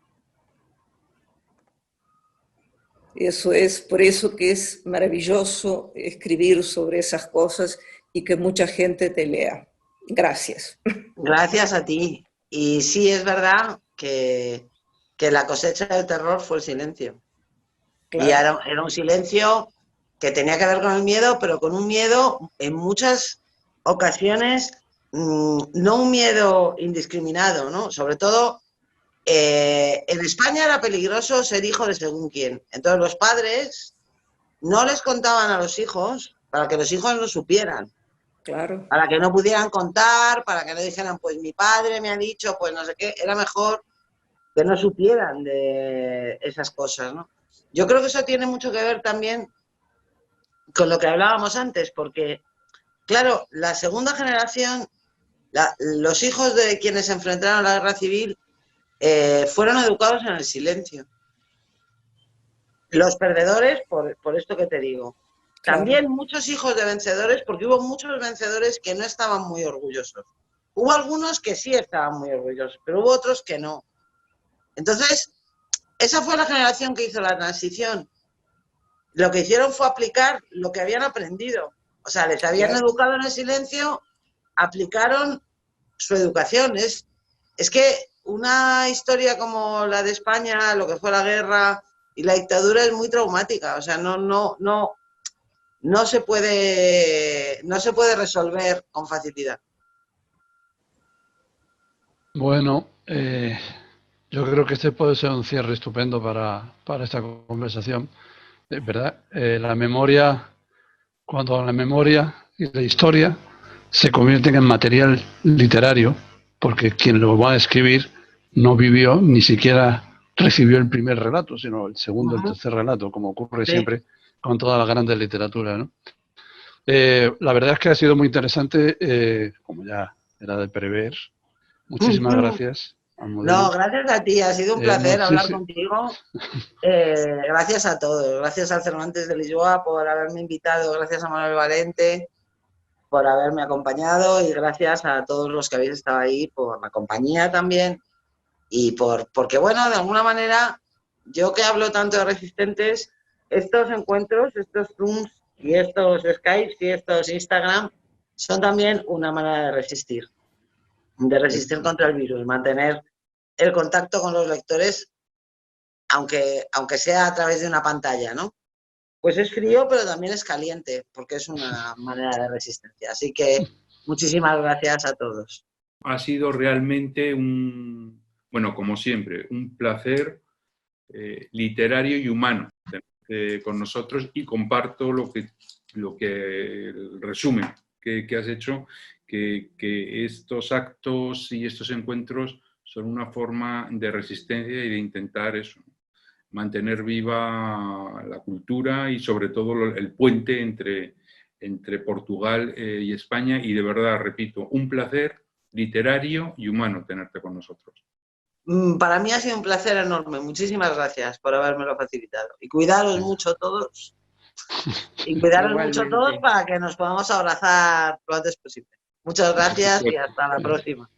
Speaker 8: Eso es por eso que es maravilloso escribir sobre esas cosas y que mucha gente te lea. Gracias.
Speaker 3: Gracias a ti. Y sí, es verdad que la cosecha del terror fue el silencio. Claro. Y era un silencio que tenía que ver con el miedo, pero con un miedo en muchas ocasiones, no un miedo indiscriminado, ¿no? Sobre todo, en España era peligroso ser hijo de según quién. Entonces los padres no les contaban a los hijos para que los hijos no supieran.
Speaker 8: Claro.
Speaker 3: Para que no pudieran contar, para que no dijeran, pues mi padre me ha dicho, pues no sé qué. Era mejor que no supieran de esas cosas, ¿no? Yo creo que eso tiene mucho que ver también con lo que hablábamos antes, porque, claro, la segunda generación, los hijos de quienes se enfrentaron a la guerra civil, fueron educados en el silencio. Los perdedores, por esto que te digo. Claro. También muchos hijos de vencedores, porque hubo muchos vencedores que no estaban muy orgullosos. Hubo algunos que sí estaban muy orgullosos, pero hubo otros que no. Entonces, esa fue la generación que hizo la transición. Lo que hicieron fue aplicar lo que habían aprendido. O sea, les habían educado en el silencio, aplicaron su educación. Es que una historia como la de España, lo que fue la guerra y la dictadura, es muy traumática. O sea, no se puede resolver con facilidad.
Speaker 4: Bueno, yo creo que este puede ser un cierre estupendo para esta conversación. ¿Verdad? La memoria, cuando la memoria y la historia se convierten en material literario, porque quien lo va a escribir no vivió, ni siquiera recibió el primer relato, sino el segundo, el tercer relato, como ocurre siempre con todas las grandes literaturas, ¿no? La verdad es que ha sido muy interesante, como ya era de prever. Muchísimas gracias.
Speaker 3: No, gracias a ti, ha sido un placer hablar contigo. Gracias a todos, gracias al Cervantes de Lisboa por haberme invitado, gracias a Manuel Valente por haberme acompañado y gracias a todos los que habéis estado ahí por la compañía también y porque bueno, de alguna manera, yo que hablo tanto de resistentes, estos encuentros, estos Zooms y estos Skypes y estos Instagram son también una manera de resistir contra el virus, mantener el contacto con los lectores, aunque sea a través de una pantalla, ¿no? Pues es frío, pero también es caliente, porque es una manera de resistencia. Así que muchísimas gracias a todos.
Speaker 1: Ha sido realmente bueno, como siempre, un placer literario y humano con nosotros, y comparto lo que el resumen que has hecho, que estos actos y estos encuentros son una forma de resistencia y de intentar eso, mantener viva la cultura y sobre todo el puente entre Portugal y España. Y de verdad, repito, un placer literario y humano tenerte con nosotros.
Speaker 3: Para mí ha sido un placer enorme. Muchísimas gracias por habérmelo facilitado. Y cuidaros mucho todos. Y cuidaros mucho todos para que nos podamos abrazar lo antes posible. Muchas gracias y hasta la próxima.